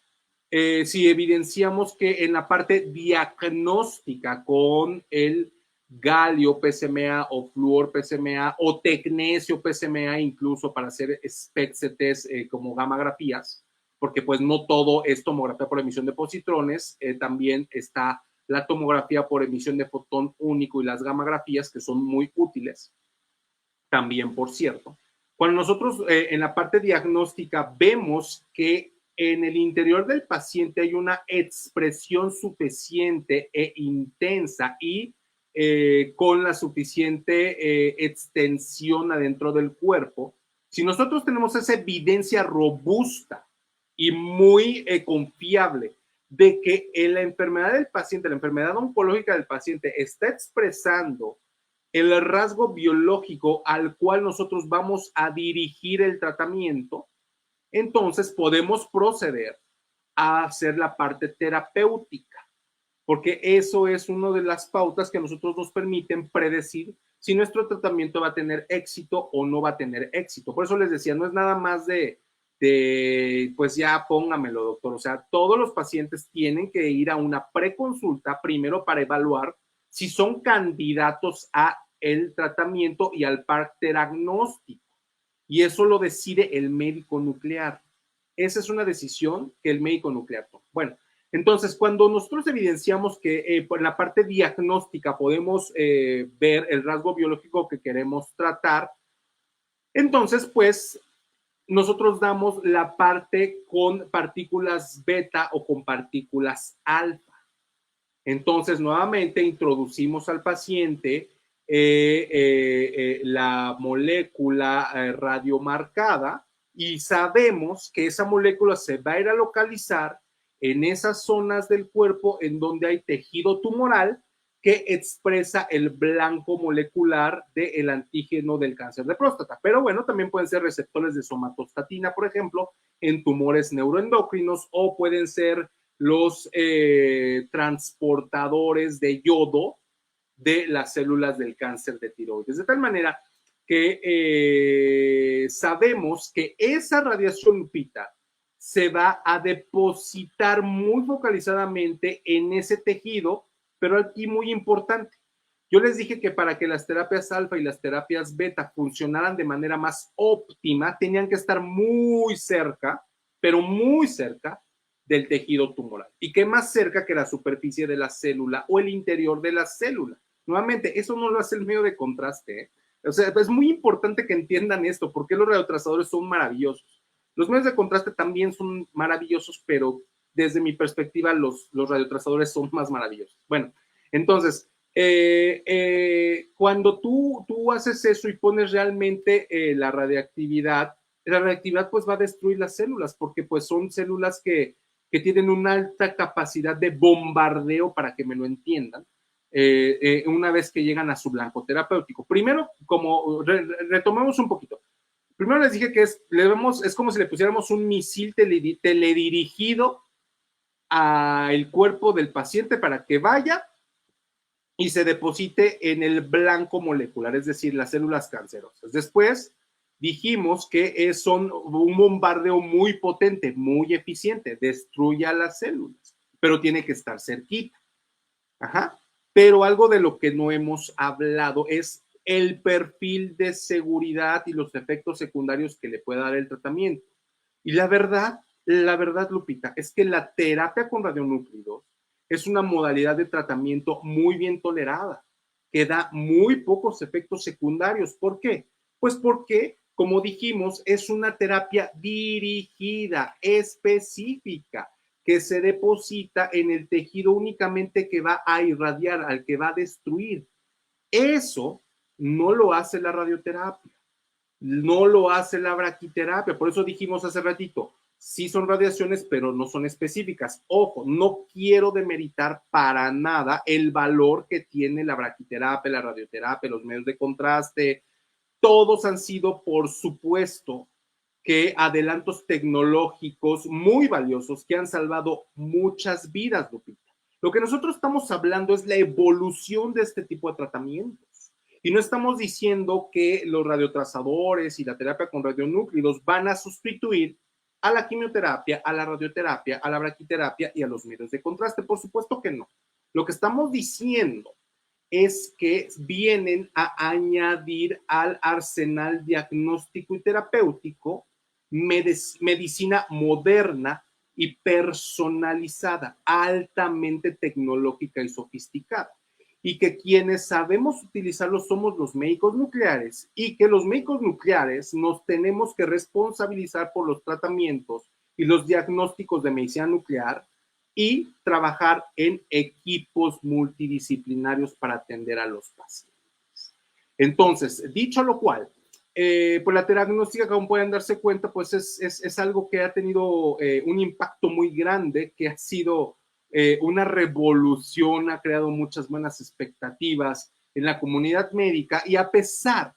si evidenciamos que en la parte diagnóstica con el galio PSMA o flúor PSMA o tecnesio PSMA, incluso para hacer SPECT-CTs como gammagrafías, porque pues no todo es tomografía por emisión de positrones, también está la tomografía por emisión de fotón único y las gammagrafías, que son muy útiles, también, por cierto. Cuando nosotros en la parte diagnóstica vemos que en el interior del paciente hay una expresión suficiente e intensa y con la suficiente extensión adentro del cuerpo, si nosotros tenemos esa evidencia robusta y muy confiable de que en la enfermedad del paciente, la enfermedad oncológica del paciente está expresando el rasgo biológico al cual nosotros vamos a dirigir el tratamiento, entonces podemos proceder a hacer la parte terapéutica, porque eso es una de las pautas que a nosotros nos permiten predecir si nuestro tratamiento va a tener éxito o no va a tener éxito. Por eso les decía, no es nada más de pues ya póngamelo, doctor. O sea, todos los pacientes tienen que ir a una preconsulta primero para evaluar si son candidatos a el tratamiento y al par terapéutico. Y eso lo decide el médico nuclear. Esa es una decisión que el médico nuclear toma. Bueno, entonces, cuando nosotros evidenciamos que en la parte diagnóstica podemos ver el rasgo biológico que queremos tratar, entonces, pues, nosotros damos la parte con partículas beta o con partículas alfa. Entonces, nuevamente introducimos al paciente la molécula radiomarcada y sabemos que esa molécula se va a ir a localizar en esas zonas del cuerpo en donde hay tejido tumoral que expresa el blanco molecular del antígeno del cáncer de próstata. Pero bueno, también pueden ser receptores de somatostatina, por ejemplo, en tumores neuroendocrinos, o pueden ser los transportadores de yodo de las células del cáncer de tiroides. De tal manera que sabemos que esa radiación, Lupita, se va a depositar muy focalizadamente en ese tejido, pero aquí muy importante. Yo les dije que para que las terapias alfa y las terapias beta funcionaran de manera más óptima, tenían que estar muy cerca, pero muy cerca del tejido tumoral. ¿Y qué más cerca que la superficie de la célula o el interior de la célula? Nuevamente, eso no lo hace el medio de contraste, ¿eh? O sea, es muy importante que entiendan esto, porque los radiotrazadores son maravillosos. Los medios de contraste también son maravillosos, pero desde mi perspectiva los radiotrazadores son más maravillosos. Bueno, entonces, cuando tú haces eso y pones realmente la radioactividad pues va a destruir las células, porque pues son células que tienen una alta capacidad de bombardeo, para que me lo entiendan, una vez que llegan a su blanco terapéutico. Primero, como retomamos un poquito. Primero les dije que es como si le pusiéramos un misil teledirigido al cuerpo del paciente para que vaya y se deposite en el blanco molecular, es decir, las células cancerosas. Después dijimos que son un bombardeo muy potente, muy eficiente, destruye a las células, pero tiene que estar cerquita. Ajá. Pero algo de lo que no hemos hablado es el perfil de seguridad y los efectos secundarios que le puede dar el tratamiento. Y la verdad, Lupita, es que la terapia con radionúclidos es una modalidad de tratamiento muy bien tolerada, que da muy pocos efectos secundarios. ¿Por qué? Pues porque, como dijimos, es una terapia dirigida, específica, que se deposita en el tejido únicamente que va a irradiar, al que va a destruir. Eso no lo hace la radioterapia, no lo hace la braquiterapia. Por eso dijimos hace ratito, sí son radiaciones, pero no son específicas. Ojo, no quiero demeritar para nada el valor que tiene la braquiterapia, la radioterapia, los medios de contraste. Todos han sido, por supuesto, que adelantos tecnológicos muy valiosos que han salvado muchas vidas, Lupita. Lo que nosotros estamos hablando es la evolución de este tipo de tratamientos. Y no estamos diciendo que los radiotrazadores y la terapia con radionúclidos van a sustituir a la quimioterapia, a la radioterapia, a la braquiterapia y a los medios de contraste. Por supuesto que no. Lo que estamos diciendo es que vienen a añadir al arsenal diagnóstico y terapéutico medicina moderna y personalizada, altamente tecnológica y sofisticada. Y que quienes sabemos utilizarlo somos los médicos nucleares, y que los médicos nucleares nos tenemos que responsabilizar por los tratamientos y los diagnósticos de medicina nuclear y trabajar en equipos multidisciplinarios para atender a los pacientes. Entonces, dicho lo cual, pues la diagnóstica, como pueden darse cuenta, pues es algo que ha tenido un impacto muy grande, que ha sido una revolución, ha creado muchas buenas expectativas en la comunidad médica, y a pesar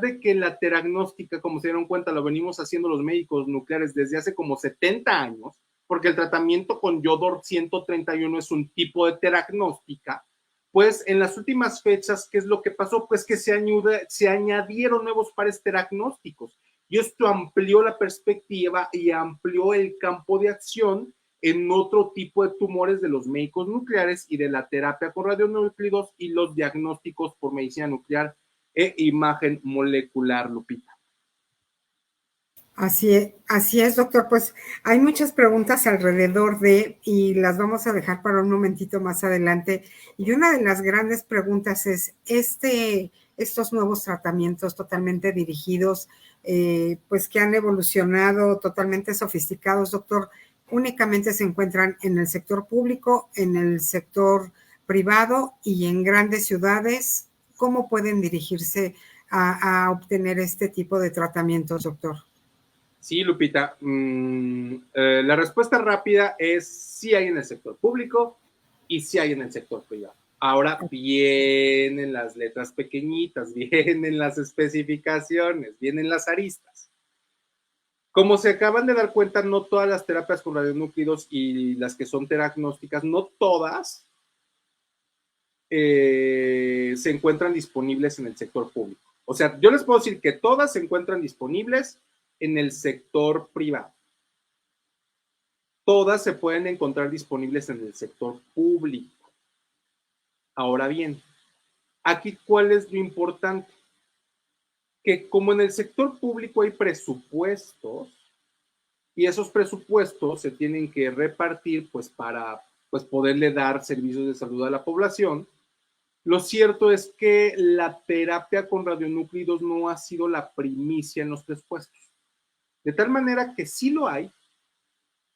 de que la diagnóstica, como se dieron cuenta, lo venimos haciendo los médicos nucleares desde hace como 70 años, porque el tratamiento con yodor 131 es un tipo de diagnóstica. Pues en las últimas fechas, ¿qué es lo que pasó? Pues que se añadieron nuevos pares diagnósticos, y esto amplió la perspectiva y amplió el campo de acción en otro tipo de tumores de los médicos nucleares y de la terapia con radionúclidos y los diagnósticos por medicina nuclear e imagen molecular, Lupita. Así es, doctor. Pues hay muchas preguntas alrededor y las vamos a dejar para un momentito más adelante. Y una de las grandes preguntas es, estos nuevos tratamientos totalmente dirigidos, pues que han evolucionado, totalmente sofisticados, doctor, únicamente se encuentran en el sector público, en el sector privado y en grandes ciudades. ¿Cómo pueden dirigirse a obtener este tipo de tratamientos, doctor? Sí, Lupita. La respuesta rápida es sí hay en el sector público y sí hay en el sector privado. Ahora vienen las letras pequeñitas, vienen las especificaciones, vienen las aristas. Como se acaban de dar cuenta, no todas las terapias con radionúclidos y las que son diagnósticas, no todas se encuentran disponibles en el sector público. O sea, yo les puedo decir que todas se encuentran disponibles en el sector privado. Todas se pueden encontrar disponibles en el sector público. Ahora bien, Aquí, ¿cuál es lo importante? Que como en el sector público hay presupuestos, y esos presupuestos se tienen que repartir pues para pues, poderle dar servicios de salud a la población. Lo cierto es que la terapia con radionúclidos no ha sido la primicia en los presupuestos. De tal manera que sí lo hay,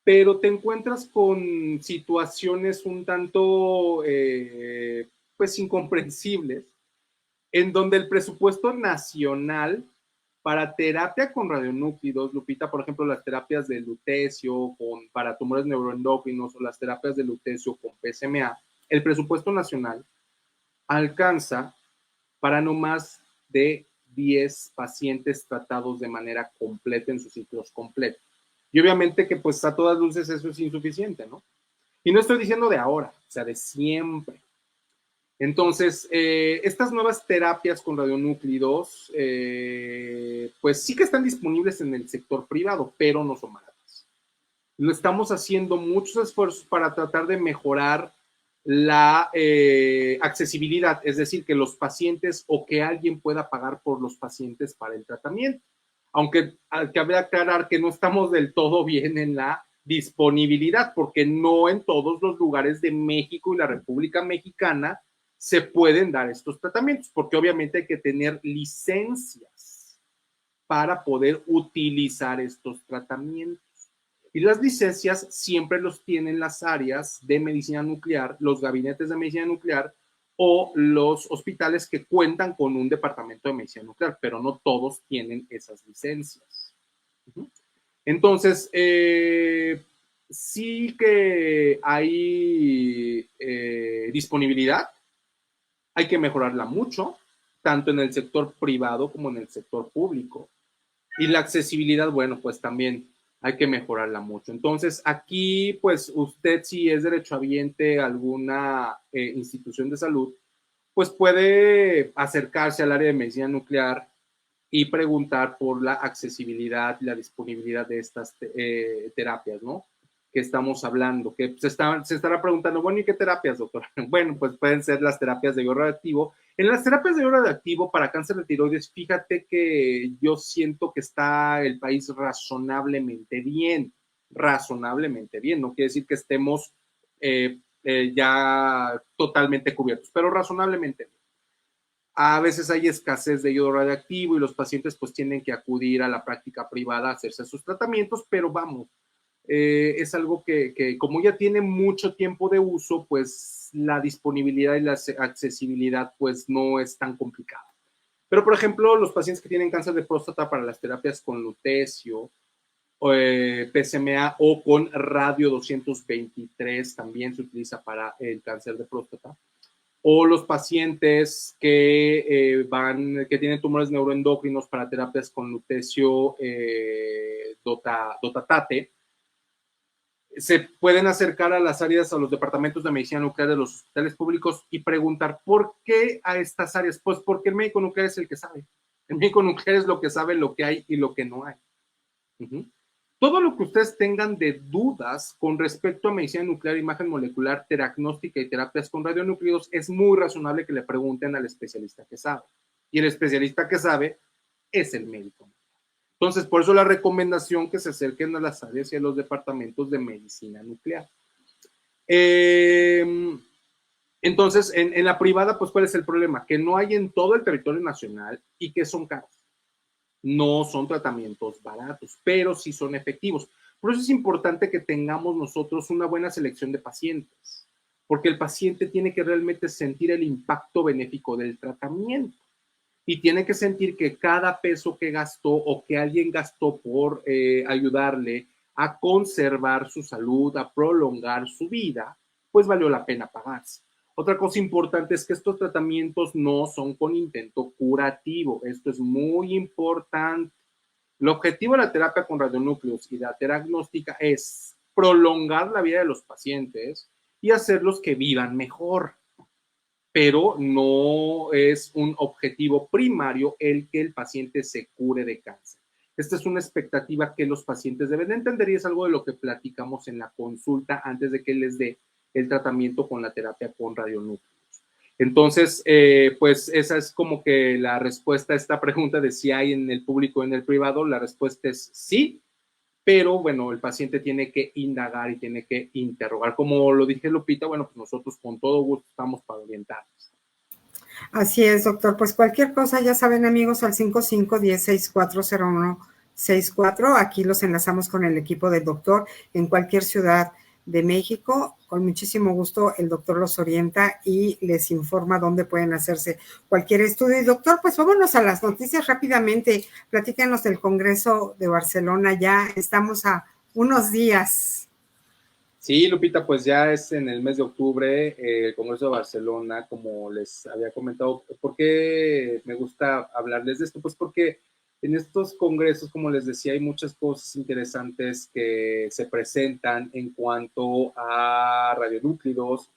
pero te encuentras con situaciones un tanto pues incomprensibles, en donde el presupuesto nacional para terapia con radionúclidos, Lupita, por ejemplo, las terapias de lutecio para tumores neuroendocrinos o las terapias de lutecio con PSMA, el presupuesto nacional alcanza para no más de 10 pacientes tratados de manera completa en sus ciclos completos. Y obviamente que pues a todas luces eso es insuficiente, ¿no? Y no estoy diciendo de ahora, o sea, de siempre. Entonces, estas nuevas terapias con radionúclidos, pues sí que están disponibles en el sector privado, pero no son baratas. Lo estamos haciendo muchos esfuerzos para tratar de mejorar la accesibilidad, es decir, que los pacientes o que alguien pueda pagar por los pacientes para el tratamiento. Aunque cabe aclarar que no estamos del todo bien en la disponibilidad, porque no en todos los lugares de México y la República Mexicana se pueden dar estos tratamientos, porque obviamente hay que tener licencias para poder utilizar estos tratamientos. Y las licencias siempre los tienen las áreas de medicina nuclear, los gabinetes de medicina nuclear o los hospitales que cuentan con un departamento de medicina nuclear, pero no todos tienen esas licencias. Entonces, sí que hay disponibilidad, hay que mejorarla mucho, tanto en el sector privado como en el sector público. Y la accesibilidad, bueno, pues también hay que mejorarla mucho. Entonces, aquí, pues usted si es derechohabiente a alguna institución de salud, pues puede acercarse al área de medicina nuclear y preguntar por la accesibilidad y la disponibilidad de estas terapias, ¿no? Que estamos hablando, que se estará preguntando, bueno, ¿y qué terapias, doctor? Bueno, pues pueden ser las terapias de iodo radioactivo. En las terapias de iodo radioactivo para cáncer de tiroides, fíjate que yo siento que está el país razonablemente bien, no quiere decir que estemos ya totalmente cubiertos, pero razonablemente bien. A veces hay escasez de yodo radiactivo y los pacientes pues tienen que acudir a la práctica privada a hacerse sus tratamientos, pero vamos, es algo que como ya tiene mucho tiempo de uso, pues la disponibilidad y la accesibilidad pues no es tan complicada. Pero por ejemplo, los pacientes que tienen cáncer de próstata para las terapias con lutecio, PSMA o con radio 223 también se utiliza para el cáncer de próstata, o los pacientes que tienen tumores neuroendocrinos para terapias con lutecio dotatate, se pueden acercar a las áreas, a los departamentos de medicina nuclear de los hospitales públicos y preguntar ¿por qué a estas áreas? Pues porque el médico nuclear es el que sabe. El médico nuclear es lo que sabe lo que hay y lo que no hay. Todo lo que ustedes tengan de dudas con respecto a medicina nuclear, imagen molecular, diagnóstica y terapias con radionúclidos, es muy razonable que le pregunten al especialista que sabe. Y el especialista que sabe es el médico. Entonces, por eso la recomendación que se acerquen a las áreas y a los departamentos de medicina nuclear. Entonces, en la privada, pues, ¿cuál es el problema? Que no hay en todo el territorio nacional y que son caros. No son tratamientos baratos, pero sí son efectivos. Por eso es importante que tengamos nosotros una buena selección de pacientes, porque el paciente tiene que realmente sentir el impacto benéfico del tratamiento y tiene que sentir que cada peso que gastó o que alguien gastó por ayudarle a conservar su salud, a prolongar su vida, pues valió la pena pagarse. Otra cosa importante es que estos tratamientos no son con intento curativo. Esto es muy importante. El objetivo de la terapia con radionúcleos y la diagnóstica es prolongar la vida de los pacientes y hacerlos que vivan mejor. Pero no es un objetivo primario el que el paciente se cure de cáncer. Esta es una expectativa que los pacientes deben entender y es algo de lo que platicamos en la consulta antes de que les dé el tratamiento con la terapia con radionúcleos. Entonces, pues esa es como que la respuesta a esta pregunta de si hay en el público o en el privado. La respuesta es sí, pero bueno, el paciente tiene que indagar y tiene que interrogar. Como lo dije Lupita, bueno, pues nosotros con todo gusto estamos para orientarnos. Así es, doctor. Pues cualquier cosa, ya saben, amigos, al 5510-6401-64. Aquí los enlazamos con el equipo del doctor en cualquier ciudad de México. Con muchísimo gusto, el doctor los orienta y les informa dónde pueden hacerse cualquier estudio. Y doctor, pues vámonos a las noticias rápidamente. Platícanos del Congreso de Barcelona. Ya estamos a unos días. Sí, Lupita, pues ya es en el mes de octubre el Congreso de Barcelona, como les había comentado. ¿Por qué me gusta hablarles de esto? Pues porque en estos congresos, como les decía, hay muchas cosas interesantes que se presentan en cuanto a radionúclidos,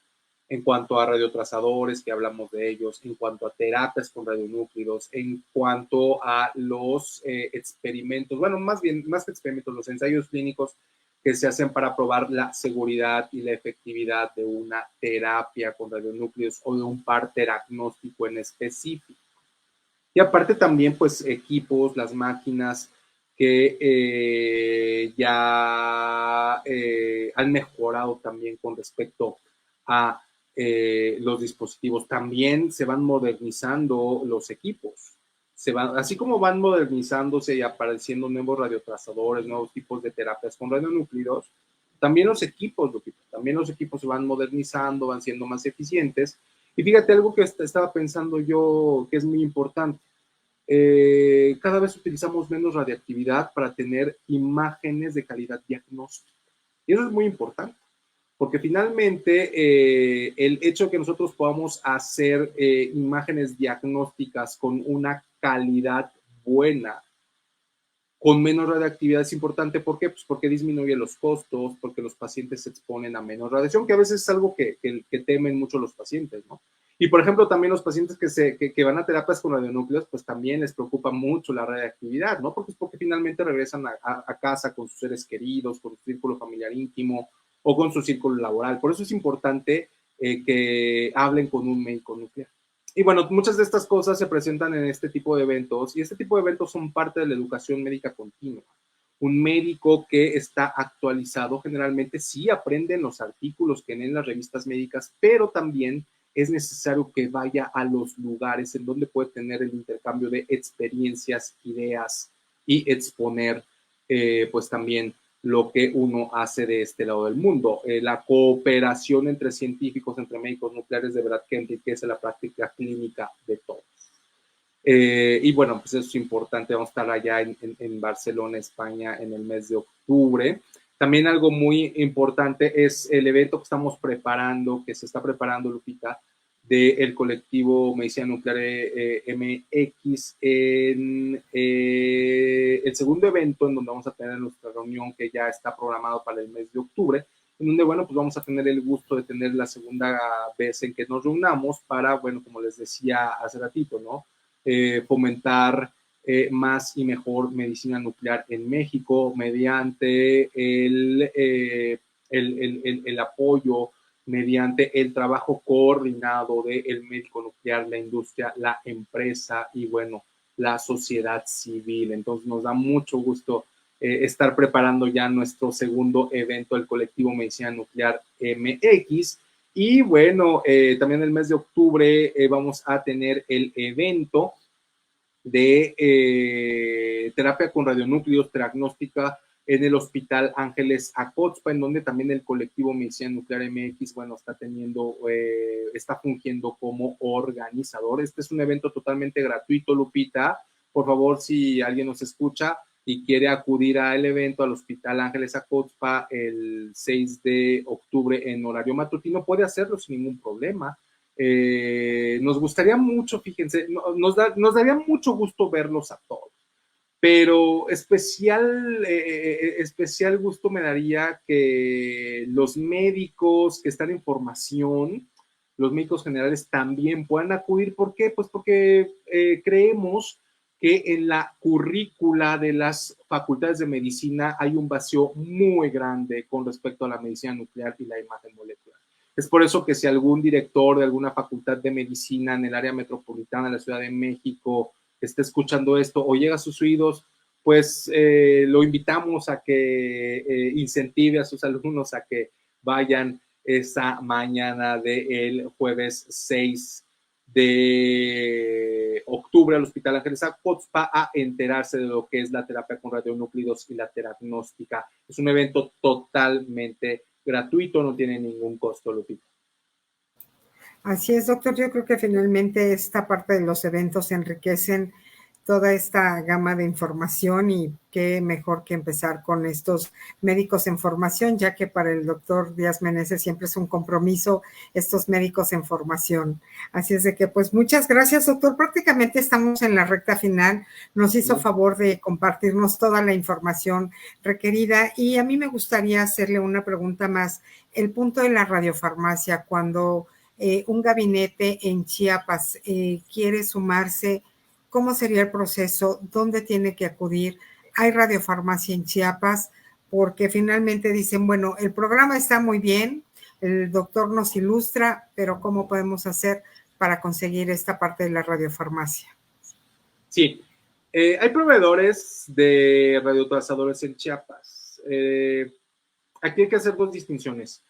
en cuanto a radiotrazadores, que hablamos de ellos, en cuanto a terapias con radionúclidos, en cuanto a los experimentos, bueno, más bien, más que experimentos, los ensayos clínicos que se hacen para probar la seguridad y la efectividad de una terapia con radionúcleos o de un par terapnóstico en específico. Y aparte también, pues, equipos, las máquinas que ya han mejorado también con respecto a los dispositivos. También se van modernizando los equipos. Así como van modernizándose y apareciendo nuevos radiotrazadores, nuevos tipos de terapias con radionúclidos, también los equipos, también los equipos se van modernizando, van siendo más eficientes. Y fíjate, algo que estaba pensando yo que es muy importante. Cada vez utilizamos menos radiactividad para tener imágenes de calidad diagnóstica. Y eso es muy importante, porque finalmente el hecho de que nosotros podamos hacer imágenes diagnósticas con una calidad buena, con menos radiactividad es importante. ¿Por qué? Pues porque disminuye los costos, porque los pacientes se exponen a menos radiación, que a veces es algo que temen mucho los pacientes, ¿no? Y por ejemplo, también los pacientes que van a terapias con radionúcleos, pues también les preocupa mucho la radiactividad, ¿no? Porque finalmente regresan a casa con sus seres queridos, con su círculo familiar íntimo o con su círculo laboral. Por eso es importante que hablen con un médico nuclear. Y bueno, muchas de estas cosas se presentan en este tipo de eventos y este tipo de eventos son parte de la educación médica continua. Un médico que está actualizado generalmente sí aprende en los artículos que leen las revistas médicas, pero también es necesario que vaya a los lugares en donde puede tener el intercambio de experiencias, ideas y exponer pues también lo que uno hace de este lado del mundo. La cooperación entre científicos, entre médicos nucleares, de verdad que enriquece la práctica clínica de todos. Y bueno, pues eso es importante. Vamos a estar allá en Barcelona, España, en el mes de octubre. También algo muy importante es el evento que estamos preparando, que se está preparando, Lupita, del colectivo Medicina Nuclear MX, en el segundo evento en donde vamos a tener nuestra reunión que ya está programado para el mes de octubre, en donde, bueno, pues vamos a tener el gusto de tener la segunda vez en que nos reunamos para, bueno, como les decía hace ratito, ¿no? Fomentar más y mejor medicina nuclear en México mediante el apoyo, mediante el trabajo coordinado del médico nuclear, la industria, la empresa y, bueno, la sociedad civil. Entonces nos da mucho gusto estar preparando ya nuestro segundo evento del colectivo Medicina Nuclear MX. Y bueno, también el mes de octubre vamos a tener el evento de terapia con radionúcleos, diagnóstica en el Hospital Ángeles Acotzpa, en donde también el colectivo Medicina Nuclear MX, bueno, está fungiendo como organizador. Este es un evento totalmente gratuito, Lupita. Por favor, si alguien nos escucha y quiere acudir al evento al Hospital Ángeles Acotzpa el 6 de octubre en horario matutino, puede hacerlo sin ningún problema. Nos gustaría mucho, fíjense, nos daría mucho gusto verlos a todos, pero especial gusto me daría que los médicos que están en formación, los médicos generales también puedan acudir. ¿Por qué? Pues porque creemos que en la currícula de las facultades de medicina hay un vacío muy grande con respecto a la medicina nuclear y la imagen molecular. Es por eso que si algún director de alguna facultad de medicina en el área metropolitana de la Ciudad de México está escuchando esto o llega a sus oídos, pues lo invitamos a que incentive a sus alumnos a que vayan esa mañana del jueves 6 de octubre al Hospital Ángeles Acotzpa a enterarse de lo que es la terapia con radionúclidos y la terapnóstica. Es un evento totalmente gratuito, no tiene ningún costo, Lupita. Así es, doctor. Yo creo que finalmente esta parte de los eventos enriquecen toda esta gama de información y qué mejor que empezar con estos médicos en formación, ya que para el doctor Díaz Meneses siempre es un compromiso estos médicos en formación. Así es de que, pues, muchas gracias, doctor. Prácticamente estamos en la recta final. Nos hizo favor de compartirnos toda la información requerida y a mí me gustaría hacerle una pregunta más. El punto de la radiofarmacia, cuando un gabinete en Chiapas quiere sumarse, ¿cómo sería el proceso? ¿Dónde tiene que acudir? ¿Hay radiofarmacia en Chiapas? Porque finalmente dicen, bueno, el programa está muy bien, el doctor nos ilustra, pero ¿cómo podemos hacer para conseguir esta parte de la radiofarmacia? Sí, hay proveedores de radiotrazadores en Chiapas. Aquí hay que hacer dos distinciones.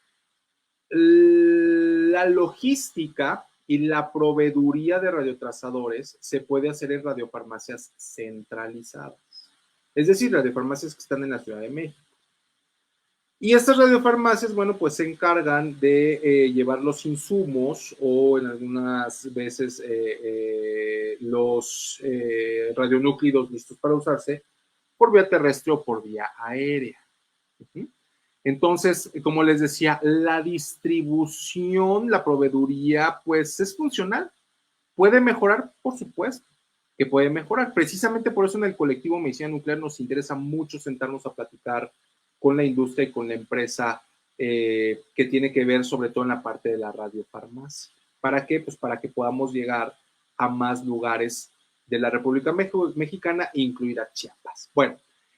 La logística y la proveeduría de radiotrazadores se puede hacer en radiofarmacias centralizadas, es decir, radiofarmacias que están en la Ciudad de México. Y estas radiofarmacias, bueno, pues se encargan de llevar los insumos o en algunas veces los radionúclidos listos para usarse por vía terrestre o por vía aérea. ¿Sí? Entonces, como les decía, la distribución, la proveeduría, pues es funcional. ¿Puede mejorar? Por supuesto que puede mejorar. Precisamente por eso en el colectivo Medicina Nuclear nos interesa mucho sentarnos a platicar con la industria y con la empresa que tiene que ver sobre todo en la parte de la radiofarmacia. ¿Para qué? Pues para que podamos llegar a más lugares de la República Mexicana, incluida Chiapas. Bueno,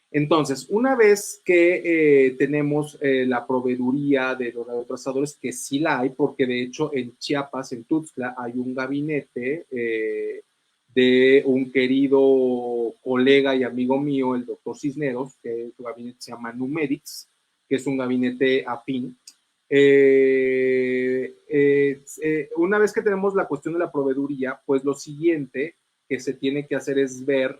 entonces, una vez que tenemos la proveeduría de los radiotrazadores, que sí la hay, porque de hecho en Chiapas, en Tuxtla, hay un gabinete de un querido colega y amigo mío, el doctor Cisneros, que su gabinete se llama Numedics, que es un gabinete afín. Una vez que tenemos la cuestión de la proveeduría, pues lo siguiente que se tiene que hacer es ver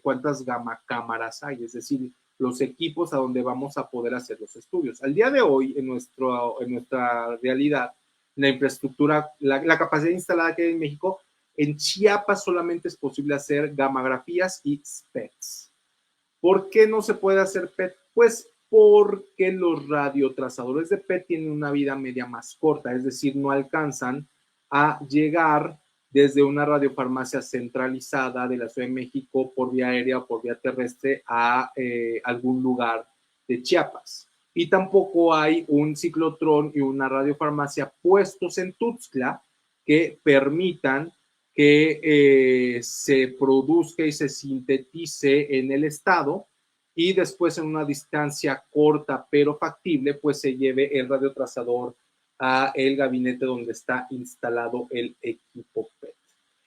cuántas gamma cámaras hay, es decir, los equipos a donde vamos a poder hacer los estudios. Al día de hoy, en nuestra realidad, la infraestructura, la capacidad instalada que hay en México, en Chiapas solamente es posible hacer gammagrafías y SPECTs. ¿Por qué no se puede hacer PET? Pues porque los radiotrazadores de PET tienen una vida media más corta, es decir, no alcanzan a llegar desde una radiofarmacia centralizada de la Ciudad de México por vía aérea o por vía terrestre a algún lugar de Chiapas. Y tampoco hay un ciclotrón y una radiofarmacia puestos en Tuxtla que permitan que se produzca y se sintetice en el estado y después en una distancia corta pero factible, pues se lleve el radiotrazador a el gabinete donde está instalado el equipo PET.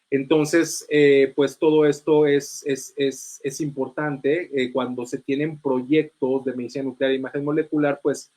Entonces, pues todo esto es importante cuando se tienen proyectos de medicina nuclear e imagen molecular, pues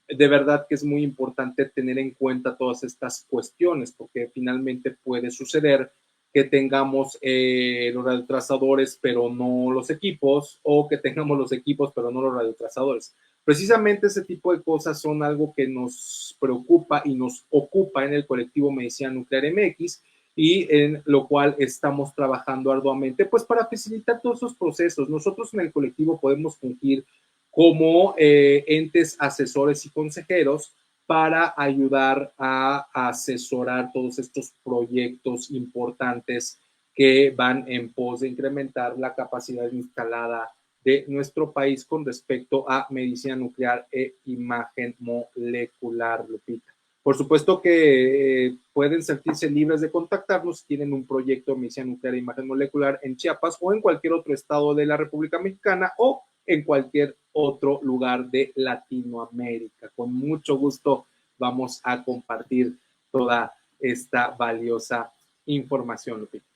de verdad que es muy importante tener en cuenta todas estas cuestiones, porque finalmente puede suceder que tengamos los radiotrazadores, pero no los equipos, o que tengamos los equipos, pero no los radiotrazadores. Precisamente ese tipo de cosas son algo que nos preocupa y nos ocupa en el colectivo Medicina Nuclear MX, y en lo cual estamos trabajando arduamente, pues para facilitar todos esos procesos. Nosotros en el colectivo podemos fungir como entes asesores y consejeros para ayudar a asesorar todos estos proyectos importantes que van en pos de incrementar la capacidad instalada de nuestro país con respecto a medicina nuclear e imagen molecular, Lupita. Por supuesto que pueden sentirse libres de contactarnos si tienen un proyecto de medicina nuclear e imagen molecular en Chiapas o en cualquier otro estado de la República Mexicana o en cualquier otro lugar de Latinoamérica. Con mucho gusto vamos a compartir toda esta valiosa información, Lupita.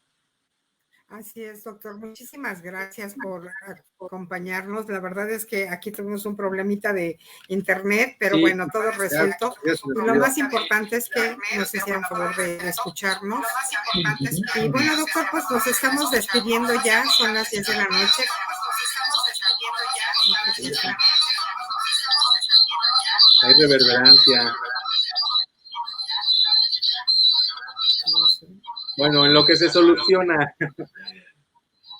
Así es, doctor. Muchísimas gracias por acompañarnos. La verdad es que aquí tuvimos un problemita de internet, pero Sí, bueno, todo resuelto. Y lo más importante es que nos hicieron favor de escucharnos. Y bueno, doctor, pues nos estamos despidiendo ya, son las 10 de la noche. Hay reverberancia. Bueno, en lo que se soluciona.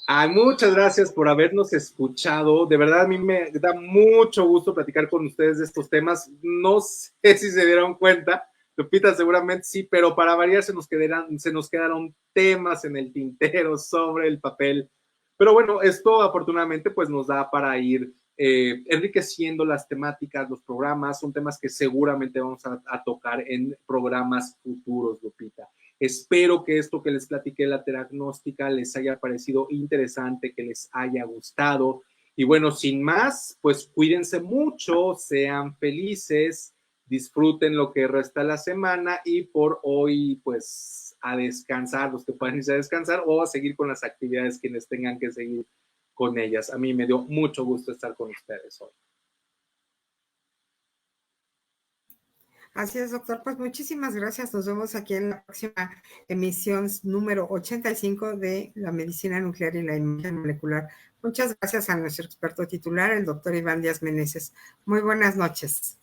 Ay, muchas gracias por habernos escuchado. De verdad, a mí me da mucho gusto platicar con ustedes de estos temas. No sé si se dieron cuenta, Lupita seguramente sí, pero para variar se nos quedaron temas en el tintero sobre el papel. Pero bueno, esto afortunadamente pues nos da para ir enriqueciendo las temáticas, los programas. Son temas que seguramente vamos a tocar en programas futuros, Lupita. Espero que esto que les platiqué, la teragnóstica, les haya parecido interesante, que les haya gustado. Y bueno, sin más, pues cuídense mucho, sean felices, disfruten lo que resta de la semana y por hoy, pues a descansar, los que puedan irse a descansar o a seguir con las actividades quienes tengan que seguir con ellas. A mí me dio mucho gusto estar con ustedes hoy. Así es, doctor. Pues muchísimas gracias. Nos vemos aquí en la próxima emisión número 85 de la medicina nuclear y la imagen molecular. Muchas gracias a nuestro experto titular, el doctor Iván Díaz Meneses. Muy buenas noches.